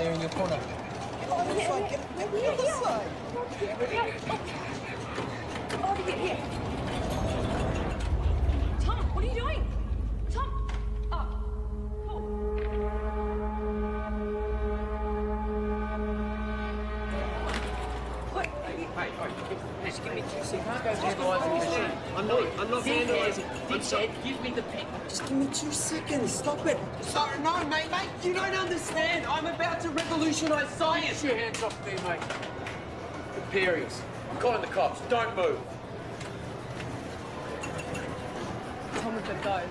there in your corner. Get on this side, get on this side. Over here. Tom, what are you doing? Tom! Oh, cool. What? Hey, just give me 2 seconds. I'm not vandalising. Dick said, give me the pick. Just give me 2 seconds. Stop it. Sorry, no, mate. You don't understand. I'm about to revolutionise science. Get your hands off me, mate. Imperials. I'm calling the cops. Don't move. Tom with the guys.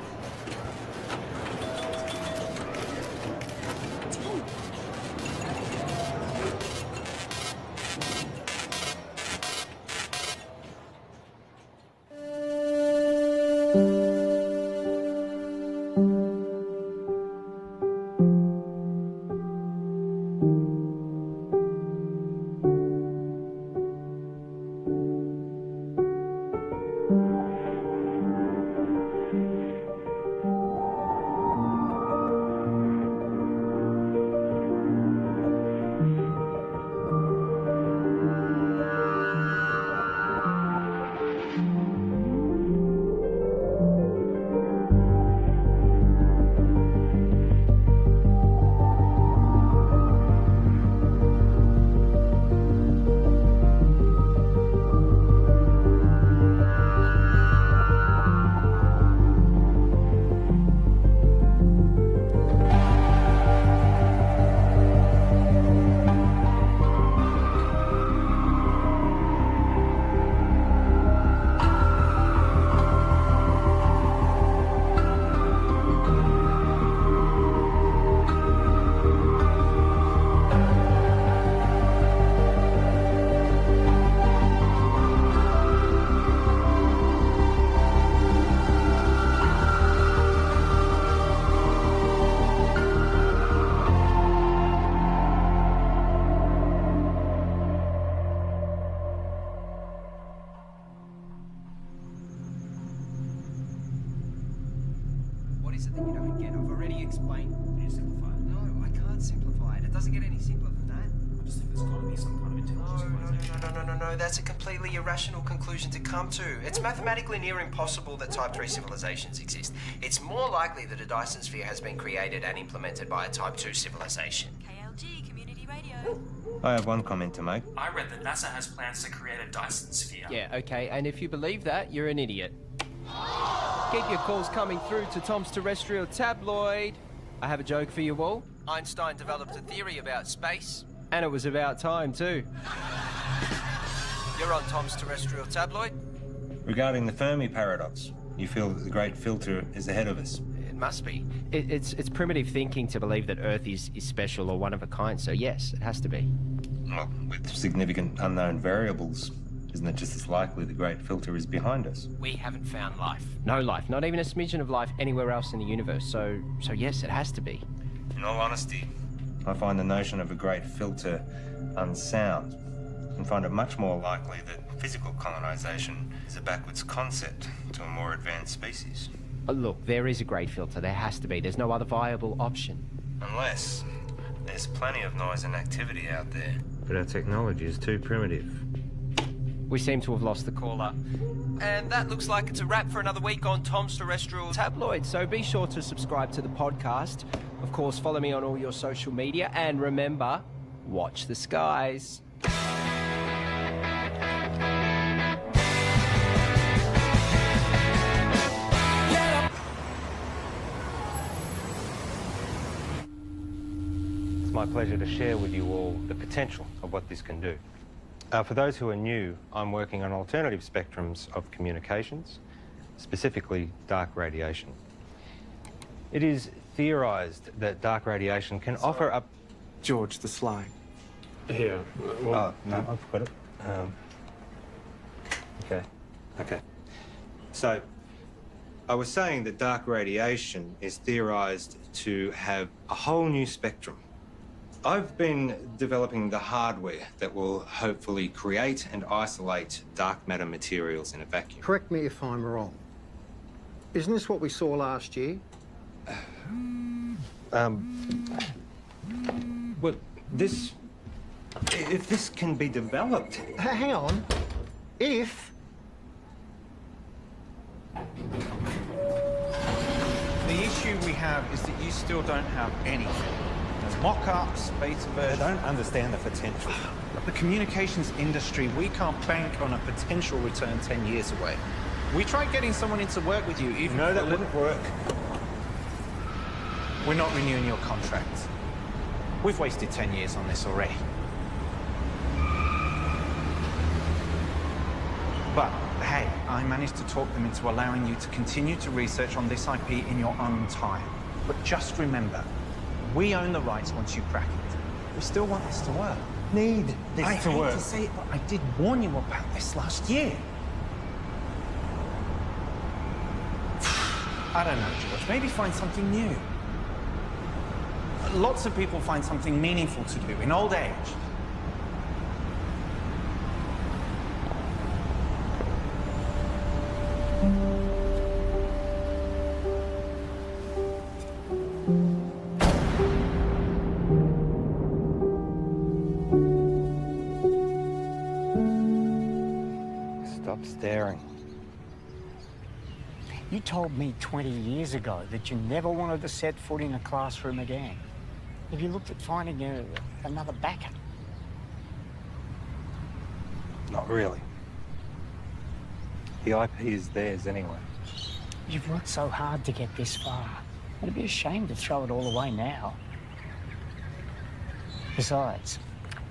What is it that you don't get? I've already explained. Can you simplify it? No, I can't simplify it. It doesn't get any simpler than that. I just think there's got to be some kind of intelligence. No. That's a completely irrational conclusion to come to. It's mathematically near impossible that Type 3 civilizations exist. It's more likely that a Dyson sphere has been created and implemented by a Type 2 civilization. KLG Community Radio. I have one comment to make. I read that NASA has plans to create a Dyson sphere. Yeah, okay, and if you believe that, you're an idiot. Keep your calls coming through to Tom's Terrestrial Tabloid. I have a joke for you all. Einstein developed a theory about space. And it was about time, too. You're on Tom's Terrestrial Tabloid? Regarding the Fermi paradox, you feel that the great filter is ahead of us. It must be. It's primitive thinking to believe that Earth is special or one of a kind, so yes, it has to be. Well, with significant unknown variables, isn't it just as likely the great filter is behind us? We haven't found life. No life, not even a smidgen of life anywhere else in the universe, so yes, it has to be. In all honesty, I find the notion of a great filter unsound and find it much more likely that physical colonization is a backwards concept to a more advanced species. Look, there is a great filter. There has to be. There's no other viable option. Unless there's plenty of noise and activity out there. But our technology is too primitive. We seem to have lost the caller. And that looks like it's a wrap for another week on Tom's Terrestrial Tabloid, so be sure to subscribe to the podcast. Of course, follow me on all your social media, and remember, watch the skies. It's my pleasure to share with you all the potential of what this can do. For those who are new, I'm working on alternative spectrums of communications, specifically dark radiation. It is theorised that dark radiation can offer up... George the Sly. Here. Oh, no, I've got it. Okay. So, I was saying that dark radiation is theorised to have a whole new spectrum. I've been developing the hardware that will hopefully create and isolate dark matter materials in a vacuum. Correct me if I'm wrong. Isn't this what we saw last year? Well, If this can be developed. Hang on. If... The issue we have is that you still don't have anything. There's mock-ups, beta versions. I don't understand the potential. The communications industry, we can't bank on a potential return 10 years away. We tried getting someone in to work with you, even... No, that wouldn't work. We're not renewing your contract. We've wasted 10 years on this already. But, hey, I managed to talk them into allowing you to continue to research on this IP in your own time. But just remember, we own the rights once you crack it. We still want this to work. Need this I to hate work. to say it, but I did warn you about this last year. I don't know, George. Maybe find something new. Lots of people find something meaningful to do in old age. Stop staring. You told me 20 years ago that you never wanted to set foot in a classroom again. Have you looked at finding another backer? Not really. The IP is theirs anyway. You've worked so hard to get this far. It'd be a shame to throw it all away now. Besides,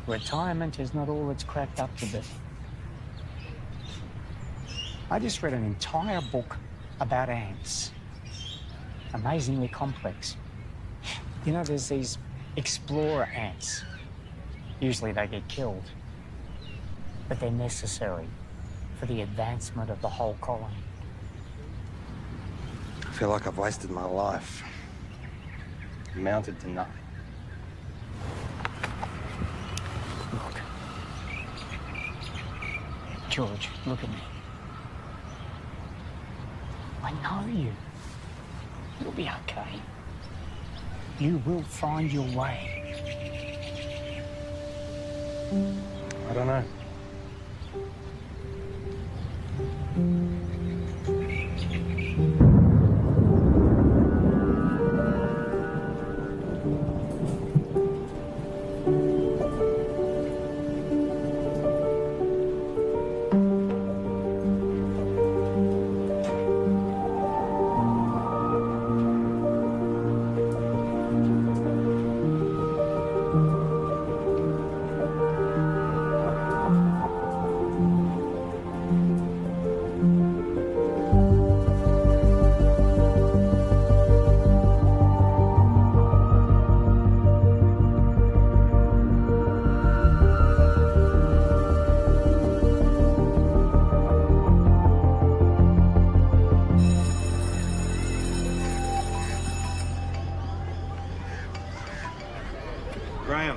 retirement is not all it's cracked up to be. I just read an entire book about ants. Amazingly complex. You know, there's these explorer ants. Usually they get killed, but they're necessary for the advancement of the whole colony. I feel like I've wasted my life. Amounted to nothing. Look. George, look at me. I know you. You'll be okay. You will find your way. I don't know. Graham,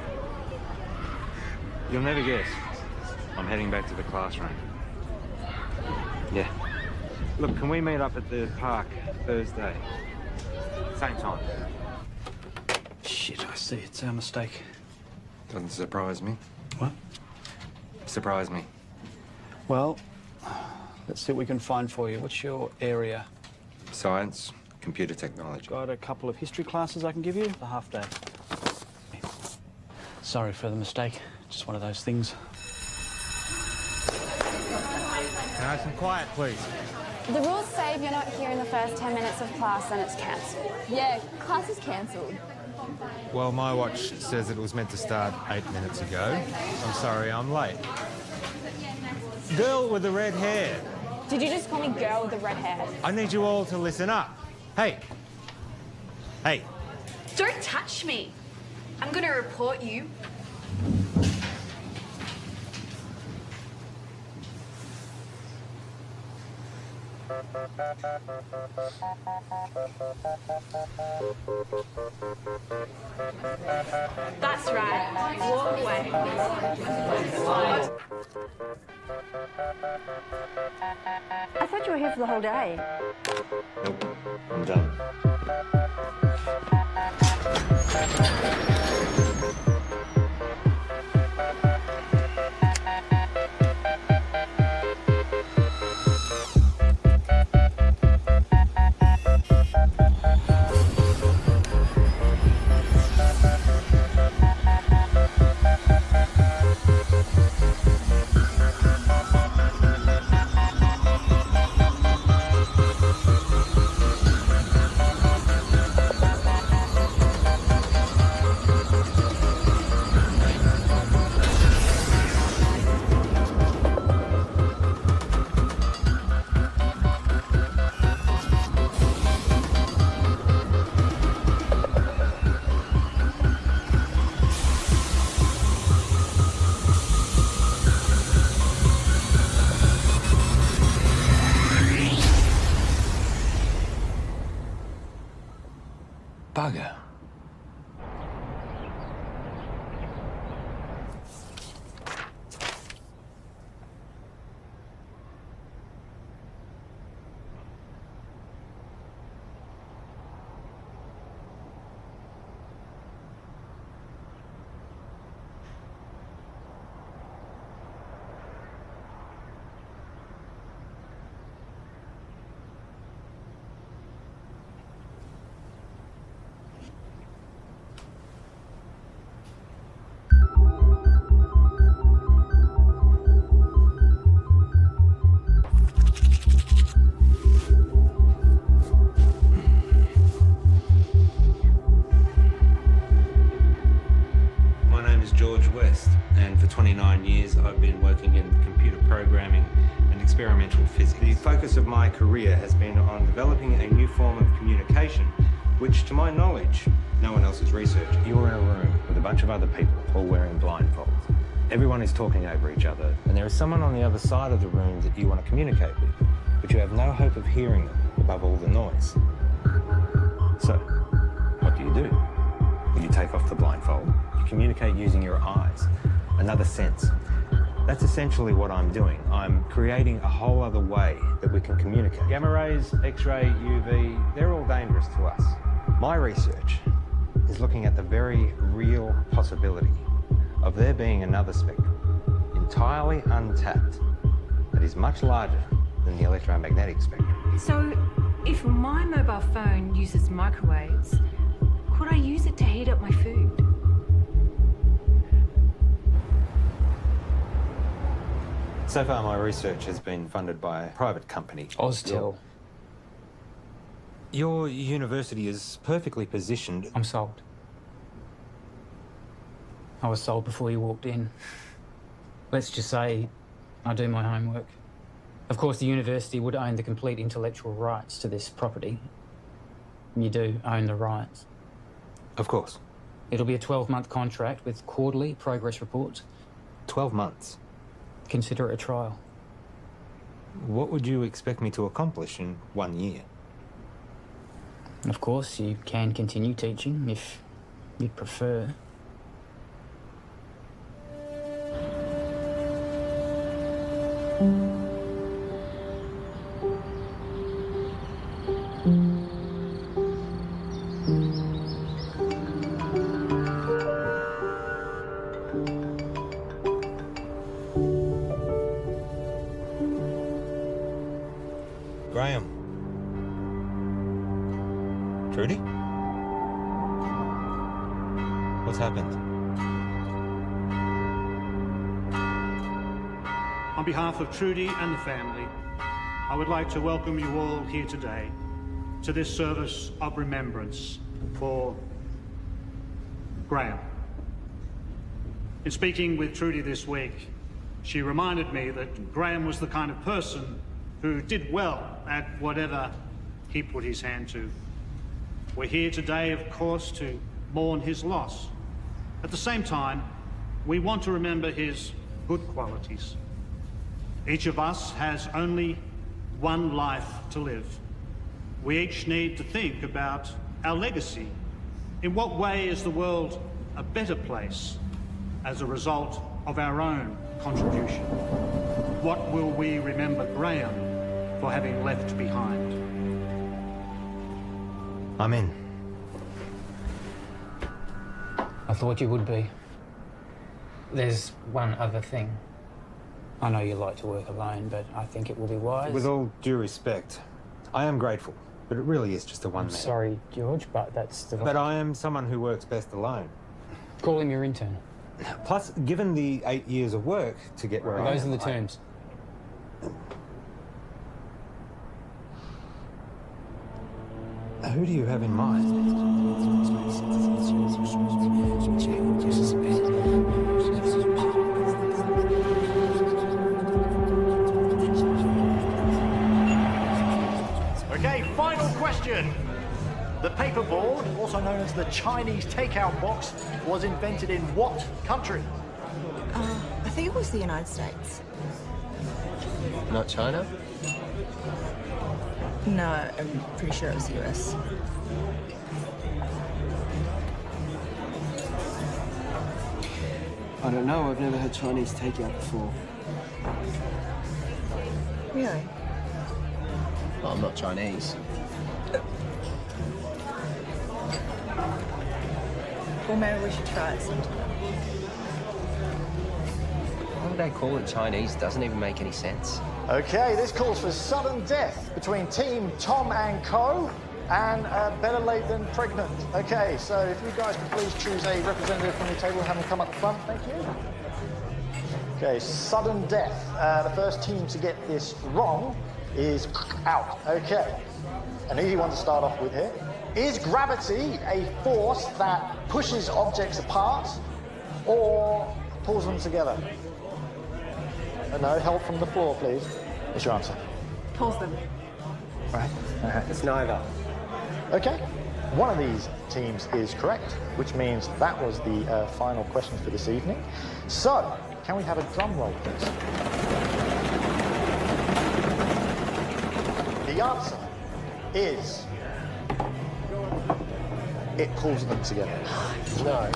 you'll never guess. I'm heading back to the classroom. Yeah. Look, can we meet up at the park Thursday? Same time. Shit, I see. It's our mistake. Doesn't surprise me. What? Surprise me. Well, let's see what we can find for you. What's your area? Science, computer technology. Got a couple of history classes I can give you. A half day. Sorry for the mistake. Just one of those things. Can I have some quiet, please? The rules say if you're not here in the first 10 minutes of class, then it's cancelled. Yeah, class is cancelled. Well, my watch says it was meant to start 8 minutes ago. I'm sorry, I'm late. Girl with the red hair. Did you just call me girl with the red hair? I need you all to listen up. Hey. Hey. Don't touch me. I'm gonna report you. That's right. Walk away. I thought you were here for the whole day. Nope, I'm done. For 29 years, I've been working in computer programming and experimental physics. The focus of my career has been on developing a new form of communication, which, to my knowledge, no one else has researched. You're in a room with a bunch of other people, all wearing blindfolds. Everyone is talking over each other, and there is someone on the other side of the room that you want to communicate with, but you have no hope of hearing them above all the noise. So, what do? Well, you take off the blindfold. You communicate using your eyes, another sense. That's essentially what I'm doing. I'm creating a whole other way that we can communicate. Gamma rays, X-ray, UV, they're all dangerous to us. My research is looking at the very real possibility of there being another spectrum, entirely untapped, that is much larger than the electromagnetic spectrum. So, if my mobile phone uses microwaves, could I use it to heat up my food? So far, my research has been funded by a private company. Austil. Your university is perfectly positioned. I'm sold. I was sold before you walked in. Let's just say I do my homework. Of course, the university would own the complete intellectual rights to this property. You do own the rights. Of course. It'll be a 12-month contract with quarterly progress reports. 12 months? Consider it a trial. What would you expect me to accomplish in 1 year? Of course, you can continue teaching if you'd prefer. Graham. Trudy? What's happened? On behalf of Trudy and the family, I would like to welcome you all here today to this service of remembrance for Graham. In speaking with Trudy this week, she reminded me that Graham was the kind of person who did well at whatever he put his hand to. We're here today, of course, to mourn his loss. At the same time, we want to remember his good qualities. Each of us has only one life to live. We each need to think about our legacy. In what way is the world a better place as a result of our own contribution? What will we remember Graham for having left behind? I'm in. I thought you would be. There's one other thing. I know you like to work alone, but I think it will be wise. With all due respect, I am grateful, but it really is just a one-man. Sorry, George, but that's the... But I am someone who works best alone. Call him your intern. Plus, given the 8 years of work to get where I am... Those are the terms. Who do you have in mind? Okay, final question. The paperboard, also known as the Chinese takeout box, was invented in what country? I think it was the United States. Not China? No, I'm pretty sure it was the US. I don't know, I've never had Chinese takeout before. Really? Well, I'm not Chinese. Well, maybe we should try it sometime. Why would they call it Chinese? Doesn't even make any sense. Okay, this calls for sudden death between Team Tom and Co. and Better Late Than Pregnant. Okay, so if you guys could please choose a representative from your table and have them come up the front, thank you. Okay, sudden death. The first team to get this wrong is out. Okay, an easy one to start off with here. Is gravity a force that pushes objects apart or pulls them together? No, help from the floor, please. What's your answer? Pulls them. Right. It's neither. Okay. One of these teams is correct, which means that was the final question for this evening. So, can we have a drum roll, please? The answer is... it pulls them together. No.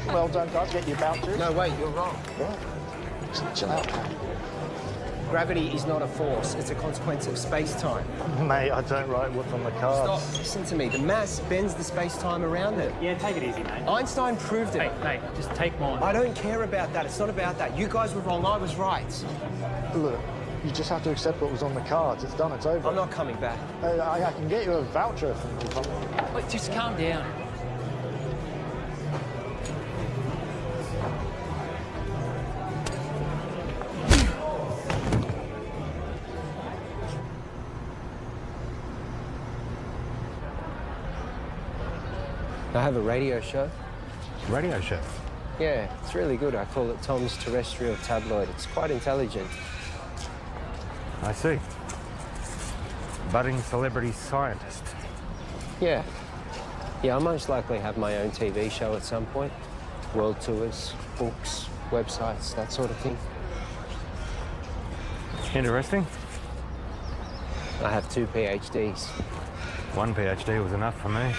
Well done, guys. Get your vouchers. No, wait, you're wrong. What? Chill out. Gravity is not a force, it's a consequence of space-time. Mate, I don't write what's on the cards. Stop, listen to me. The mass bends the space-time around it. Yeah, take it easy, mate. Einstein proved it. Mate, just take mine. I don't care about that. It's not about that. You guys were wrong, I was right. Look, you just have to accept what was on the cards. It's done, it's over. I'm not coming back. I can get you a voucher from... Wait, just calm down. I have a radio show. Radio show? Yeah, it's really good. I call it Tom's Terrestrial Tabloid. It's quite intelligent. I see. Budding celebrity scientist. Yeah. Yeah, I'll most likely have my own TV show at some point. World tours, books, websites, that sort of thing. Interesting. I have 2 PhDs. One PhD was enough for me.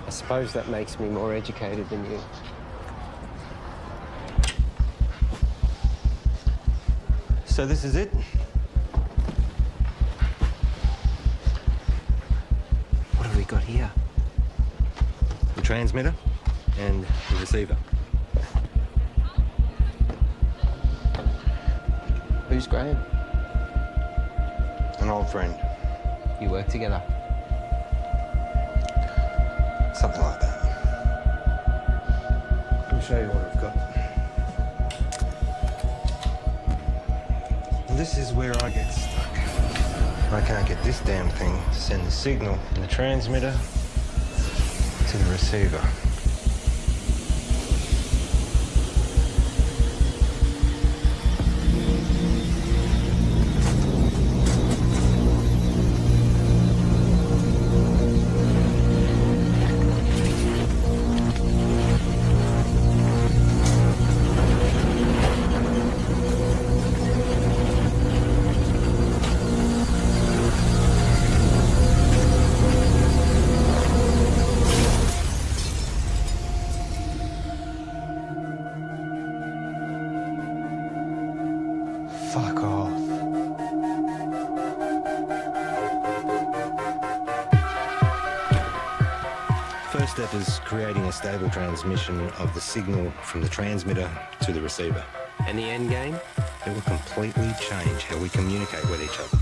I suppose that makes me more educated than you. So this is it? What have we got here? The transmitter and the receiver. Who's Graham? An old friend. You work together? Something like that. Let me show you what I've got. This is where I get stuck. I can't get this damn thing to send the signal from the transmitter to the receiver. Fuck off. First step is creating a stable transmission of the signal from the transmitter to the receiver. And the end game? It will completely change how we communicate with each other.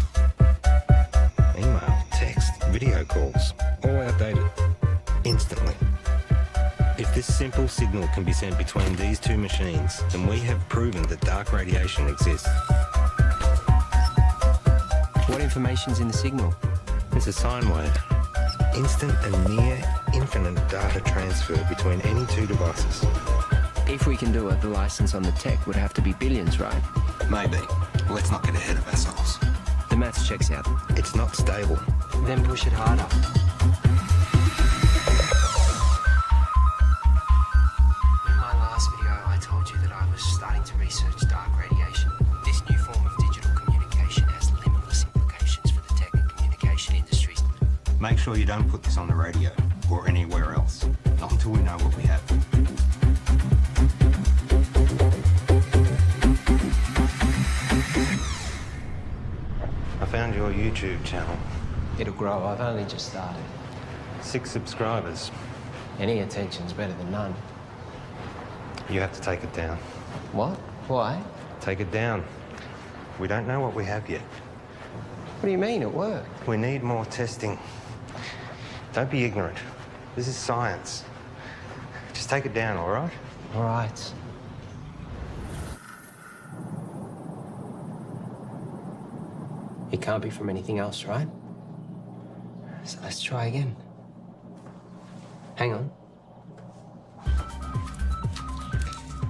Email, text, video calls, all outdated. Instantly. If this simple signal can be sent between these two machines, then we have proven that dark radiation exists. What information's in the signal? It's a sine wave. Instant and near infinite data transfer between any two devices. If we can do it, the license on the tech would have to be billions, right? Maybe. Let's not get ahead of ourselves. The maths checks out. It's not stable. Then push it harder. In my last video, I told you that I was starting to research dark radiation. This new form of digital communication has limitless implications for the tech and communication industries. Make sure you don't put this on the radio or anywhere else. Not until we know what we have. I found your YouTube channel. It'll grow. I've only just started. 6 subscribers. Any attention's better than none. You have to take it down. What? Why? Take it down. We don't know what we have yet. What do you mean at work? We need more testing. Don't be ignorant. This is science. Just take it down, all right? All right. It can't be from anything else, right? So let's try again. Hang on.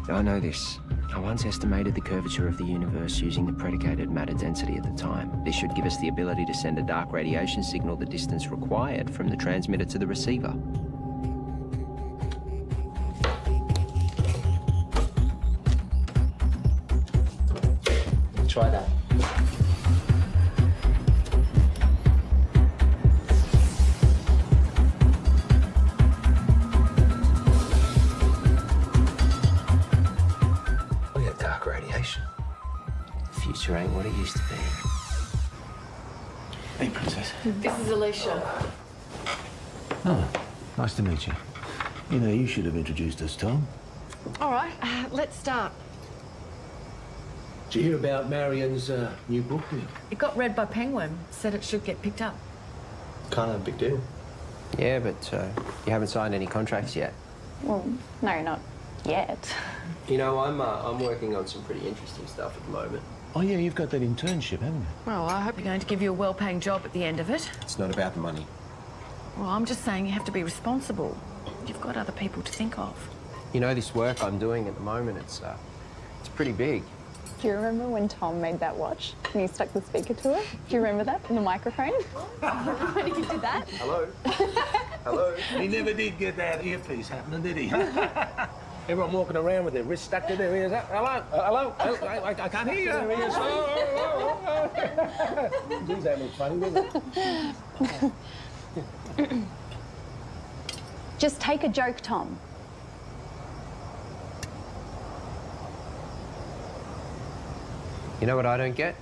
I know this. I I once estimated the curvature of the universe using the predicated matter density at the time. This should give us the ability to send a dark radiation signal the distance required from the transmitter to the receiver. Try that. Look at dark radiation. The future ain't what it used to be. Hey, Princess. This is Alicia. Oh, nice to meet you. You know, you should have introduced us, Tom. All right, let's start. Did you hear about Marion's new book? It got read by Penguin. Said it should get picked up. Kind of a big deal. Yeah, but you haven't signed any contracts yet. Well, no, not yet. You know, I'm working on some pretty interesting stuff at the moment. Oh, yeah, you've got that internship, haven't you? Well, I hope you're going to give you a well-paying job at the end of it. It's not about the money. Well, I'm just saying you have to be responsible. You've got other people to think of. You know, this work I'm doing at the moment, it's pretty big. Do you remember when Tom made that watch and you stuck the speaker to it? Do you remember that in the microphone? When you did that? Hello? Hello? He never did get that earpiece happening, did he? Everyone walking around with their wrists stuck to their ears. Hello? Hello? I can't hear you. Their ears. Geez, that looks funny, doesn't it? Just take a joke, Tom. You know what I don't get?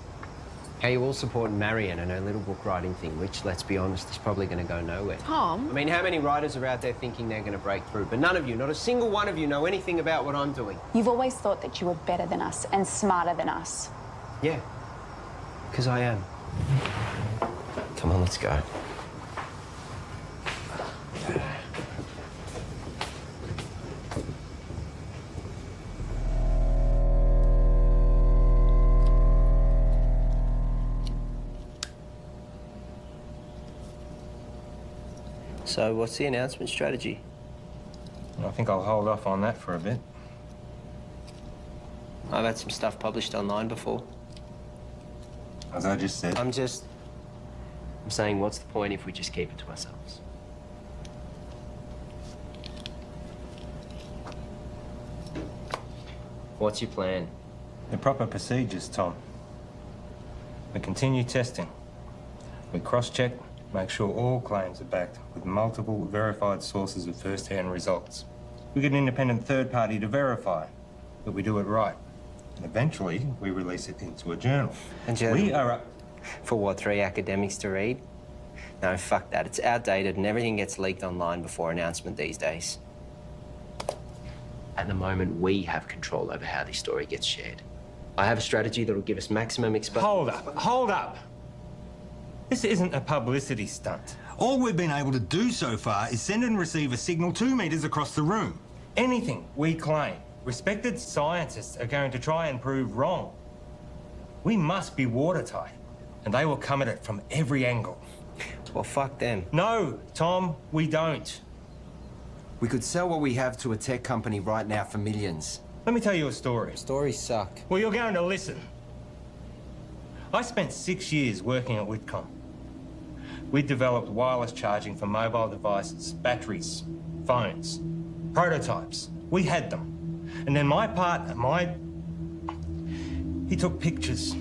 How you all support Marion and her little book writing thing, which, let's be honest, is probably going to go nowhere. Tom? I mean, how many writers are out there thinking they're going to break through? But none of you, not a single one of you, know anything about what I'm doing. You've always thought that you were better than us and smarter than us. Yeah, because I am. Come on, let's go. So, what's the announcement strategy? I think I'll hold off on that for a bit. I've had some stuff published online before. As I just said. I'm saying, what's the point if we just keep it to ourselves? What's your plan? The proper procedures, Tom. We continue testing. We cross-check, make sure all claims are backed with multiple verified sources of first-hand results. We get an independent third party to verify that we do it right. And eventually, we release it into a journal. A journal? We are up... For what, 3 academics to read? No, fuck that. It's outdated and everything gets leaked online before announcement these days. At the moment, we have control over how this story gets shared. I have a strategy that'll give us maximum exposure. Hold up. This isn't a publicity stunt. All we've been able to do so far is send and receive a signal 2 meters across the room. Anything we claim, respected scientists are going to try and prove wrong. We must be watertight, and they will come at it from every angle. Well, fuck them. No, Tom, we don't. We could sell what we have to a tech company right now for millions. Let me tell you a story. Stories suck. Well, you're going to listen. I spent 6 years working at Whitcomb. We developed wireless charging for mobile devices, batteries, phones, prototypes. We had them. And then my partner, he took pictures.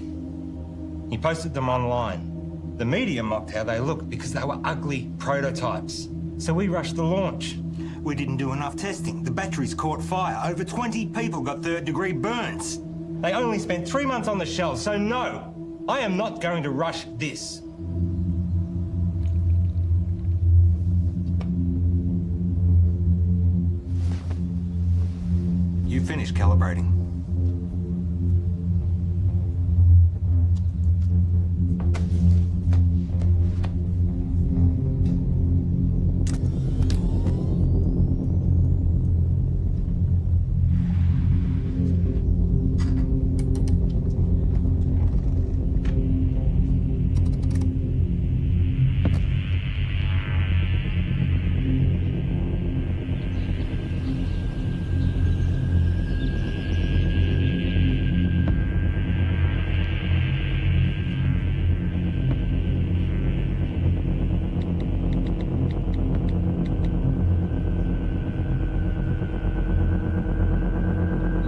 He posted them online. The media mocked how they looked because they were ugly prototypes. So we rushed the launch. We didn't do enough testing. The batteries caught fire. Over 20 people got third-degree burns. They only spent 3 months on the shelves, so no, I am not going to rush this. You finished calibrating.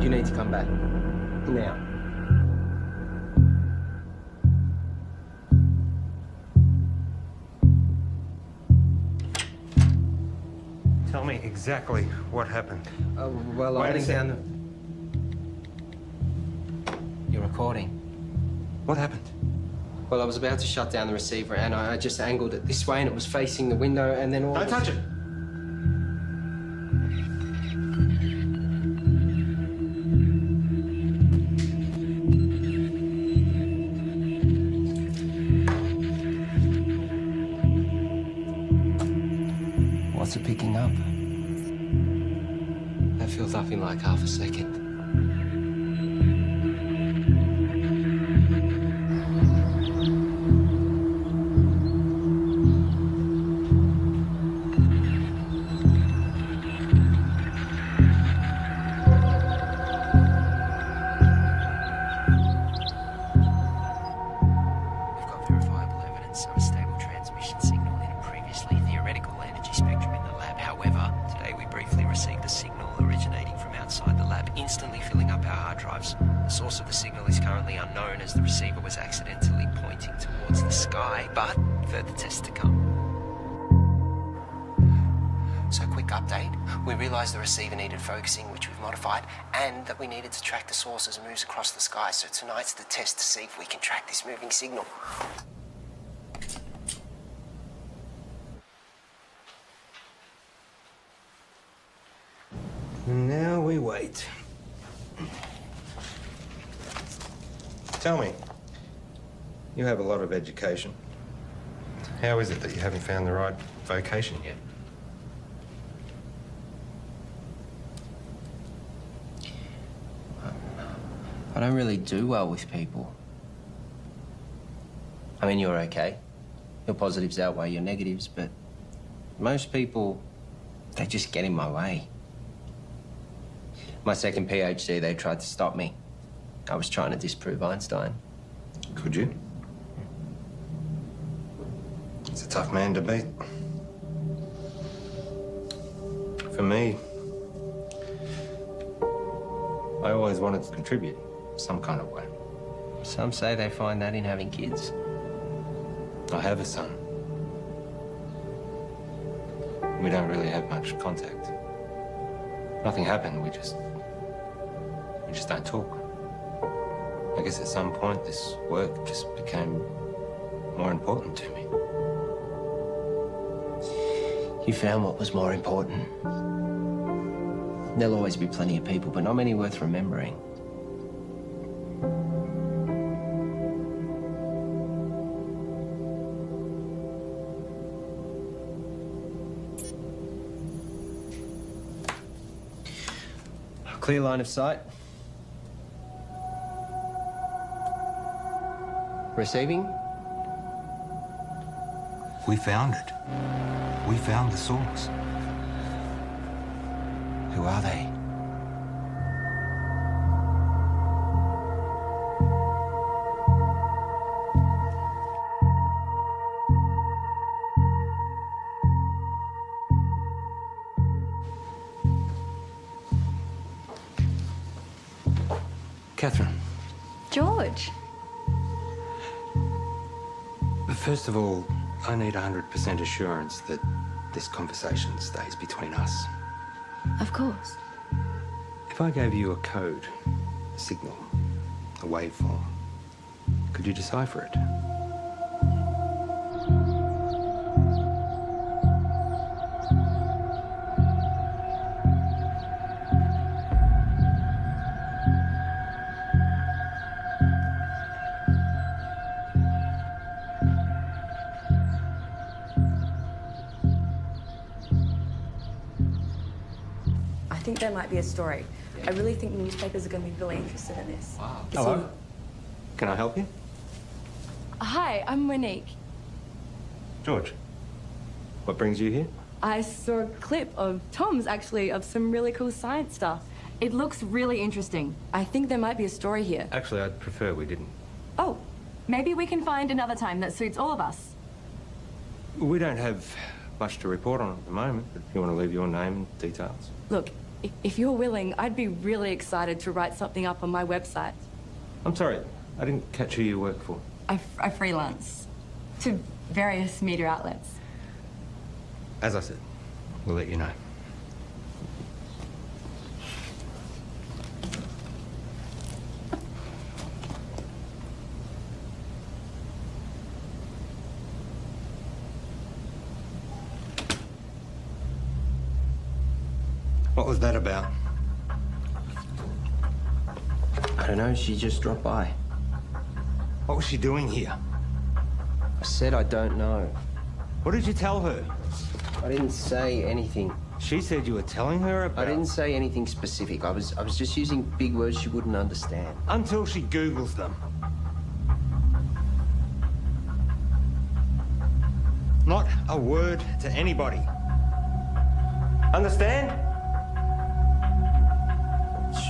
You need to come back. Now. Tell me exactly what happened. Well, I Wait a went down second. the... You're recording. What happened? Well, I was about to shut down the receiver and I just angled it this way and it was facing the window and then all... Don't touch it! What's it picking up? That feels up in like half a second. The receiver needed focusing, which we've modified, and that we needed to track the source as it moves across the sky. So tonight's the test to see if we can track this moving signal. Now we wait. Tell me, you have a lot of education. How is it that you haven't found the right vocation yet? I don't really do well with people. I mean, you're okay. Your positives outweigh your negatives, but most people, they just get in my way. My second PhD, they tried to stop me. I was trying to disprove Einstein. Could you? It's a tough man to beat. For me, I always wanted to contribute some kind of way. Some say they find that in having kids. I have a son. We don't really have much contact. Nothing happened, we just don't talk. I guess at some point this work just became more important to me. You found what was more important. There'll always be plenty of people, but not many worth remembering. Clear line of sight. Receiving? We found it. We found the source. Who are they? Catherine. George. First of all, I need 100% assurance that this conversation stays between us. Of course. If I gave you a code, a signal, a waveform, could you decipher it? I think there might be a story. I really think the newspapers are going to be really interested in this. Wow. Hello? Can I help you? Hi, I'm Monique. George. What brings you here? I saw a clip of Tom's, actually, of some really cool science stuff. It looks really interesting. I think there might be a story here. Actually, I'd prefer we didn't. Oh, maybe we can find another time that suits all of us. We don't have much to report on at the moment, but if you want to leave your name and details. Look, If you're willing, I'd be really excited to write something up on my website. I'm sorry, I didn't catch who you work for. I freelance to various media outlets. As I said, we'll let you know. What was that about? I don't know, she just dropped by. What was she doing here? I said I don't know. What did you tell her? I didn't say anything. She said you were telling her about... I didn't say anything specific. I was just using big words she wouldn't understand. Until she Googles them. Not a word to anybody. Understand?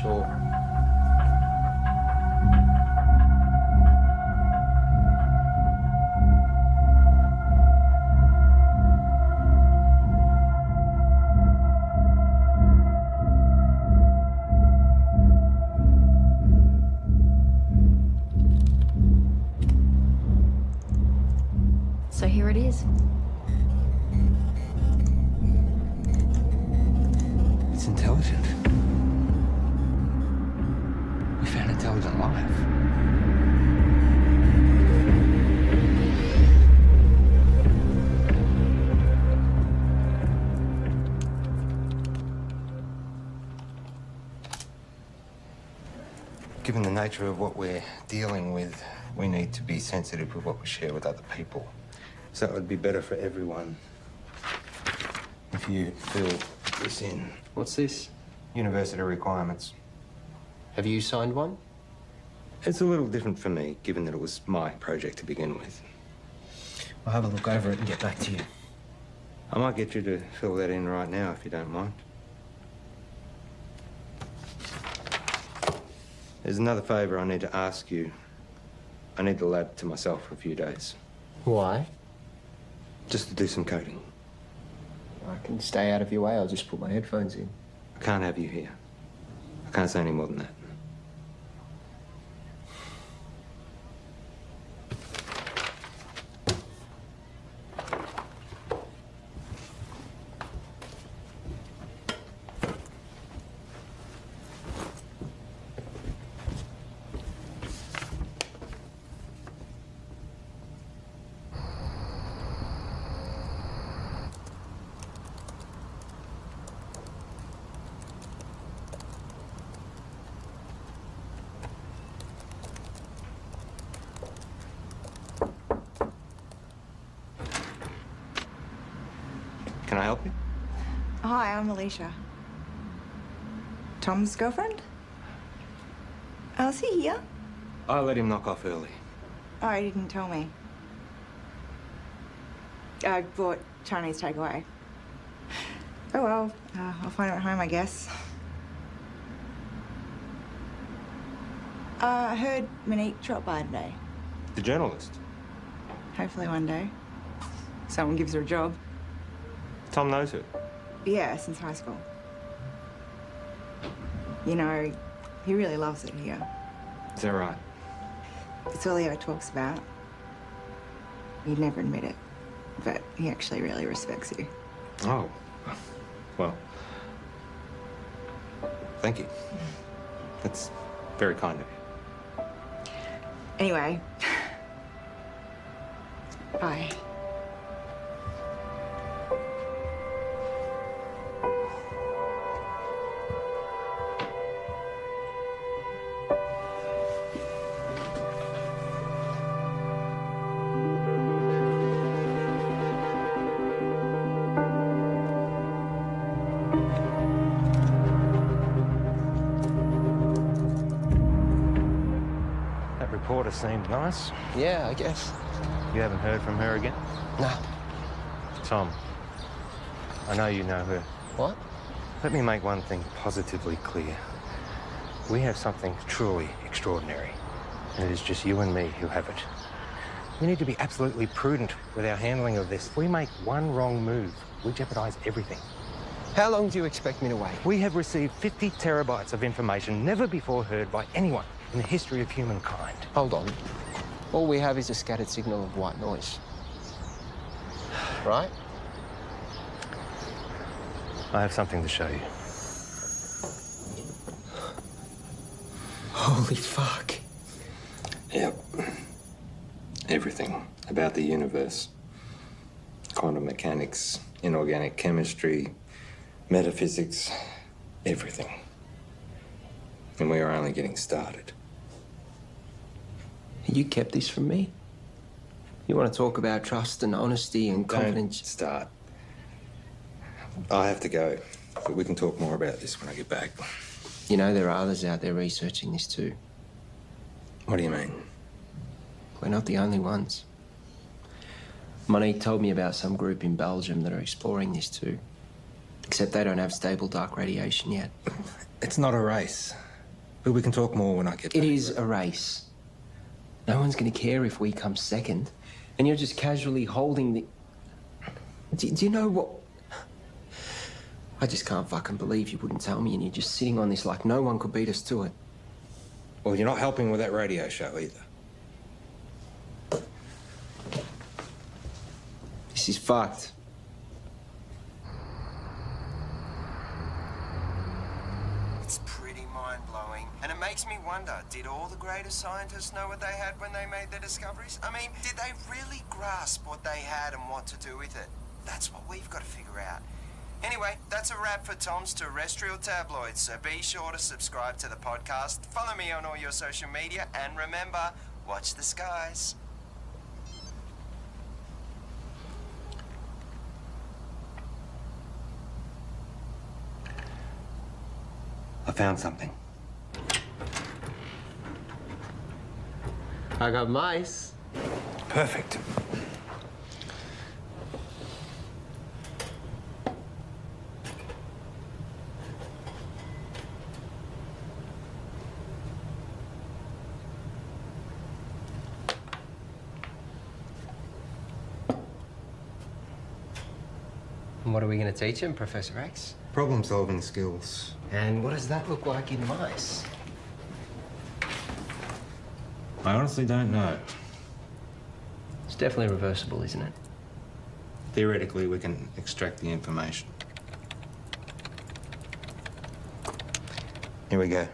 Sure. So here it is. It's intelligent. We found intelligent life. Given the nature of what we're dealing with, we need to be sensitive with what we share with other people. So it would be better for everyone if you fill this in. What's this? University requirements. Have you signed one? It's a little different for me, given that it was my project to begin with. I'll have a look over it and get back to you. I might get you to fill that in right now, if you don't mind. There's another favour I need to ask you. I need the lab to myself for a few days. Why? Just to do some coding. I can stay out of your way. I'll just put my headphones in. I can't have you here. I can't say any more than that. Can I help you? Hi, I'm Alicia. Tom's girlfriend? Oh, is he here? I let him knock off early. Oh, he didn't tell me. I bought Chinese takeaway. Oh well, I'll find him at home, I guess. I heard Monique dropped by today. The journalist. Hopefully one day. Someone gives her a job. Tom knows her. Yeah, since high school. You know, he really loves it here. Is that right? It's all he ever talks about. He'd never admit it, but he actually really respects you. Oh. Well. Thank you. That's very kind of you. Anyway. Bye. Reporter seemed nice. Yeah, I guess. You haven't heard from her again? No. Tom, I know you know her. What? Let me make one thing positively clear. We have something truly extraordinary, and it is just you and me who have it. We need to be absolutely prudent with our handling of this. If we make one wrong move, we jeopardize everything. How long do you expect me to wait? We have received 50 terabytes of information never before heard by anyone in the history of humankind. Hold on. All we have is a scattered signal of white noise. Right? I have something to show you. Holy fuck. Yep. Everything about the universe. Quantum mechanics, inorganic chemistry, metaphysics, everything. And we are only getting started. You kept this from me? You want to talk about trust and honesty and confidence? Don't start. I have to go, but we can talk more about this when I get back. You know, there are others out there researching this too. What do you mean? We're not the only ones. Monique told me about some group in Belgium that are exploring this too. Except they don't have stable dark radiation yet. It's not a race. But we can talk more when I get back. It is a race. No one's going to care if we come second. And you're just casually holding the... Do you know what... I just can't fucking believe you wouldn't tell me and you're just sitting on this like no one could beat us to it. Well, you're not helping with that radio show either. This is fucked. It's pretty mind-blowing. And it makes me wonder, did all the greatest scientists know what they had when they made their discoveries? I mean, did they really grasp what they had and what to do with it? That's what we've got to figure out. Anyway, that's a wrap for Tom's Terrestrial Tabloids, so be sure to subscribe to the podcast, follow me on all your social media, and remember, watch the skies. I found something. I got mice. Perfect. What are we going to teach him, Professor X? Problem-solving skills. And what does that look like in mice? I honestly don't know. It's definitely reversible, isn't it? Theoretically, we can extract the information. Here we go.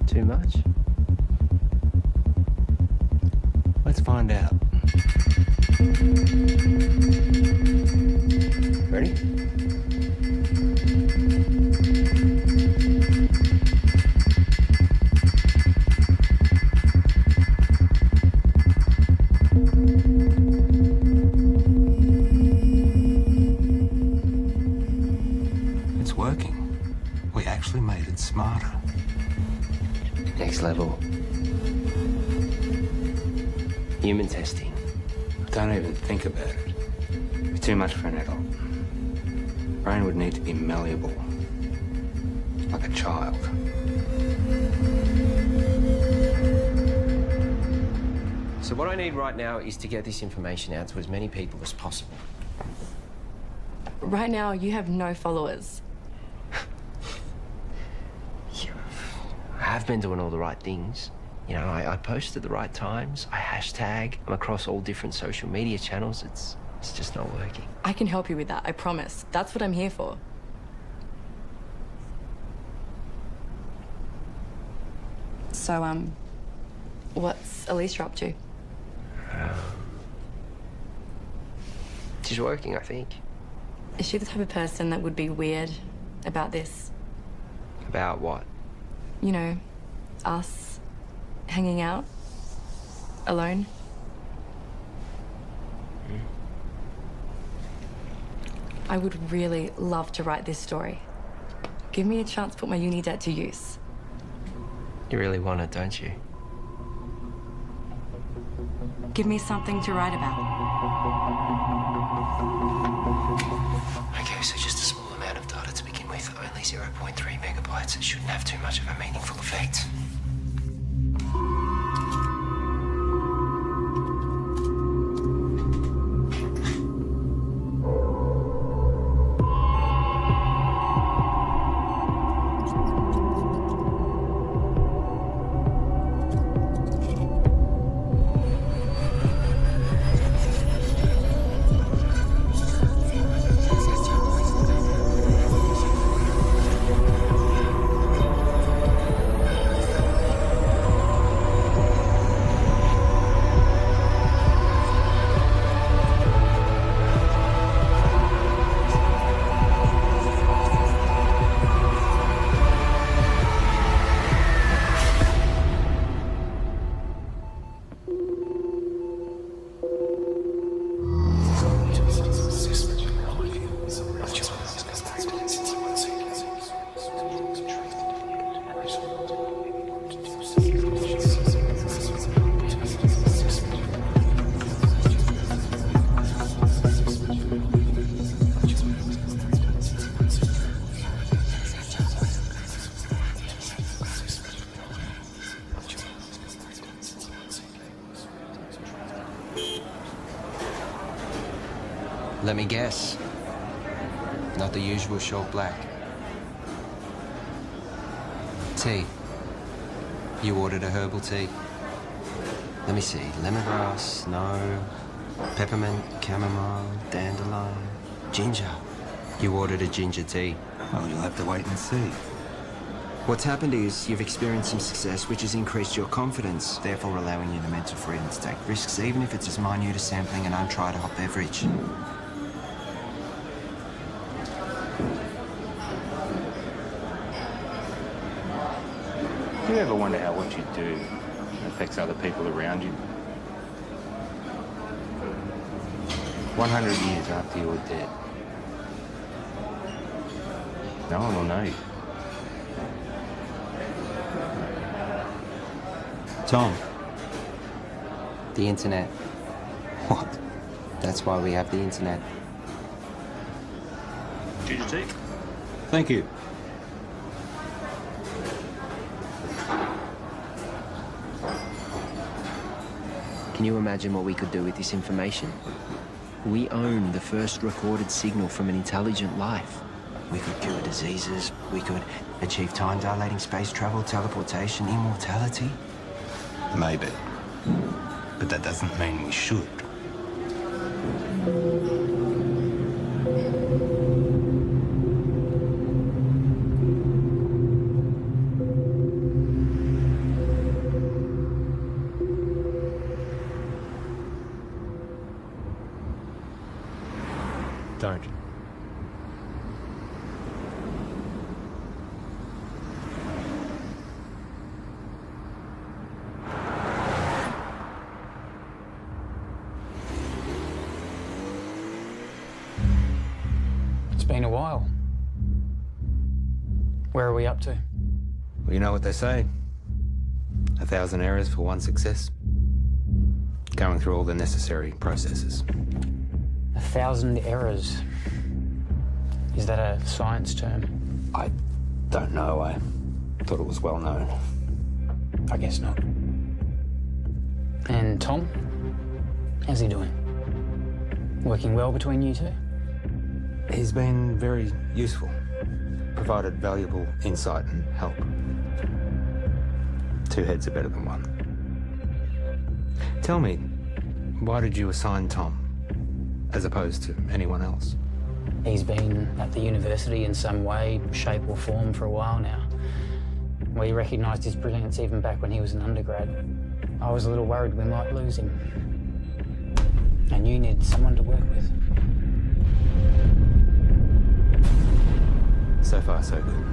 Too much? Let's find out. Ready? It's working. We actually made it smarter. Next level. Human testing. Don't even think about it. It's too much for an adult. Brain would need to be malleable. Like a child. So what I need right now is to get this information out to as many people as possible. Right now, you have no followers. I have been doing all the right things. You know, I post at the right times. I hashtag. I'm across all different social media channels. It's just not working. I can help you with that, I promise. That's what I'm here for. So, what's Alicia up to? She's working, I think. Is she the type of person that would be weird about this? About what? You know, us hanging out alone? I would really love to write this story. Give me a chance to put my uni debt to use. You really want it, don't you? Give me something to write about. Okay, so just a small amount of data to begin with. Only 0.3 megabytes. It shouldn't have too much of a meaningful effect. Let me guess. Not the usual short black. Tea. You ordered a herbal tea. Let me see. Lemongrass, no. Peppermint, chamomile, dandelion, ginger. You ordered a ginger tea. Well, you'll have to wait and see. What's happened is you've experienced some success, which has increased your confidence, therefore allowing you the mental freedom to take risks, even if it's as minute as sampling an untried hot beverage. Do you ever wonder how what you do affects other people around you? 100 years after you're dead, no one will know you. Tom. The internet. What? That's why we have the internet. Ginger tea? Thank you. Can you imagine what we could do with this information? We own the first recorded signal from an intelligent life. We could cure diseases, we could achieve time-dilating space travel, teleportation, immortality. Maybe. But that doesn't mean we should. Don't. It's been a while. Where are we up to? Well, you know what they say. 1,000 errors for one success. Going through all the necessary processes. 1,000 errors. Is that a science term? I don't know. I thought it was well known. I guess not. And Tom? How's he doing? Working well between you two? He's been very useful. Provided valuable insight and help. Two heads are better than one. Tell me, why did you assign Tom, as opposed to anyone else? He's been at the university in some way, shape or form for a while now. We recognised his brilliance even back when he was an undergrad. I was a little worried we might lose him. And you needed someone to work with. So far, so good.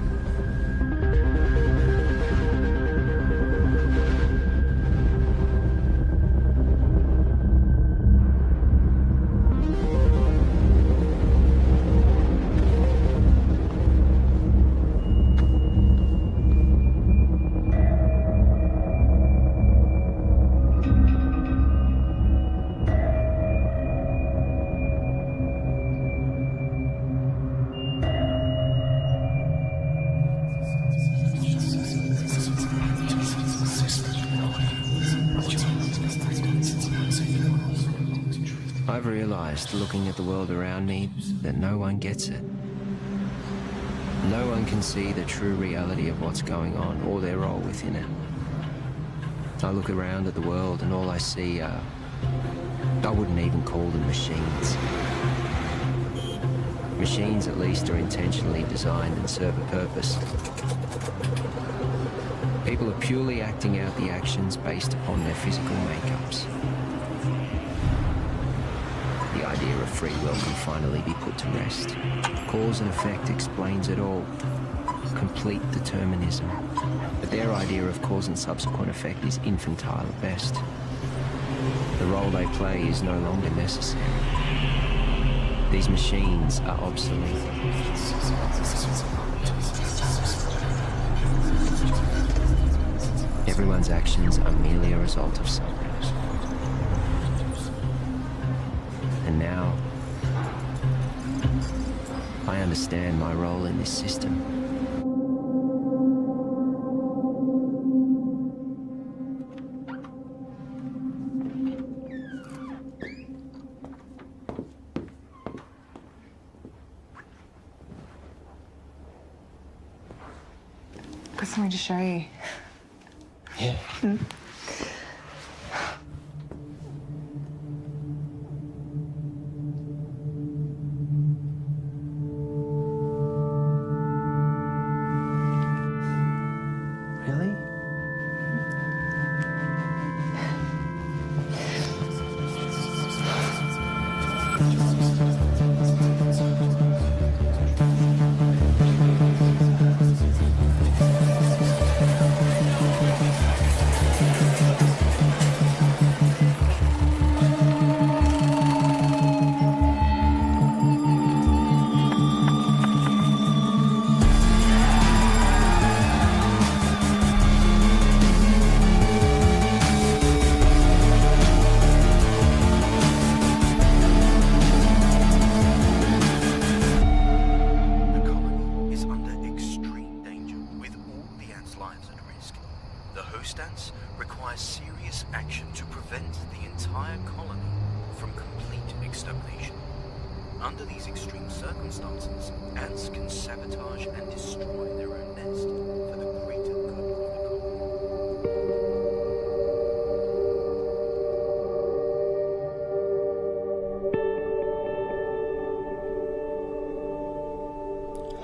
I've realized, looking at the world around me, that no one gets it. No one can see the true reality of what's going on or their role within it. I look around at the world and all I see are... I wouldn't even call them machines. Machines, at least, are intentionally designed and serve a purpose. People are purely acting out the actions based upon their physical makeups. The idea of free will can finally be put to rest. Cause and effect explains it all. Complete determinism. But their idea of cause and subsequent effect is infantile at best. The role they play is no longer necessary. These machines are obsolete. Everyone's actions are merely a result of something. And now, I understand my role in this system. Got something to show you. Yeah. Really?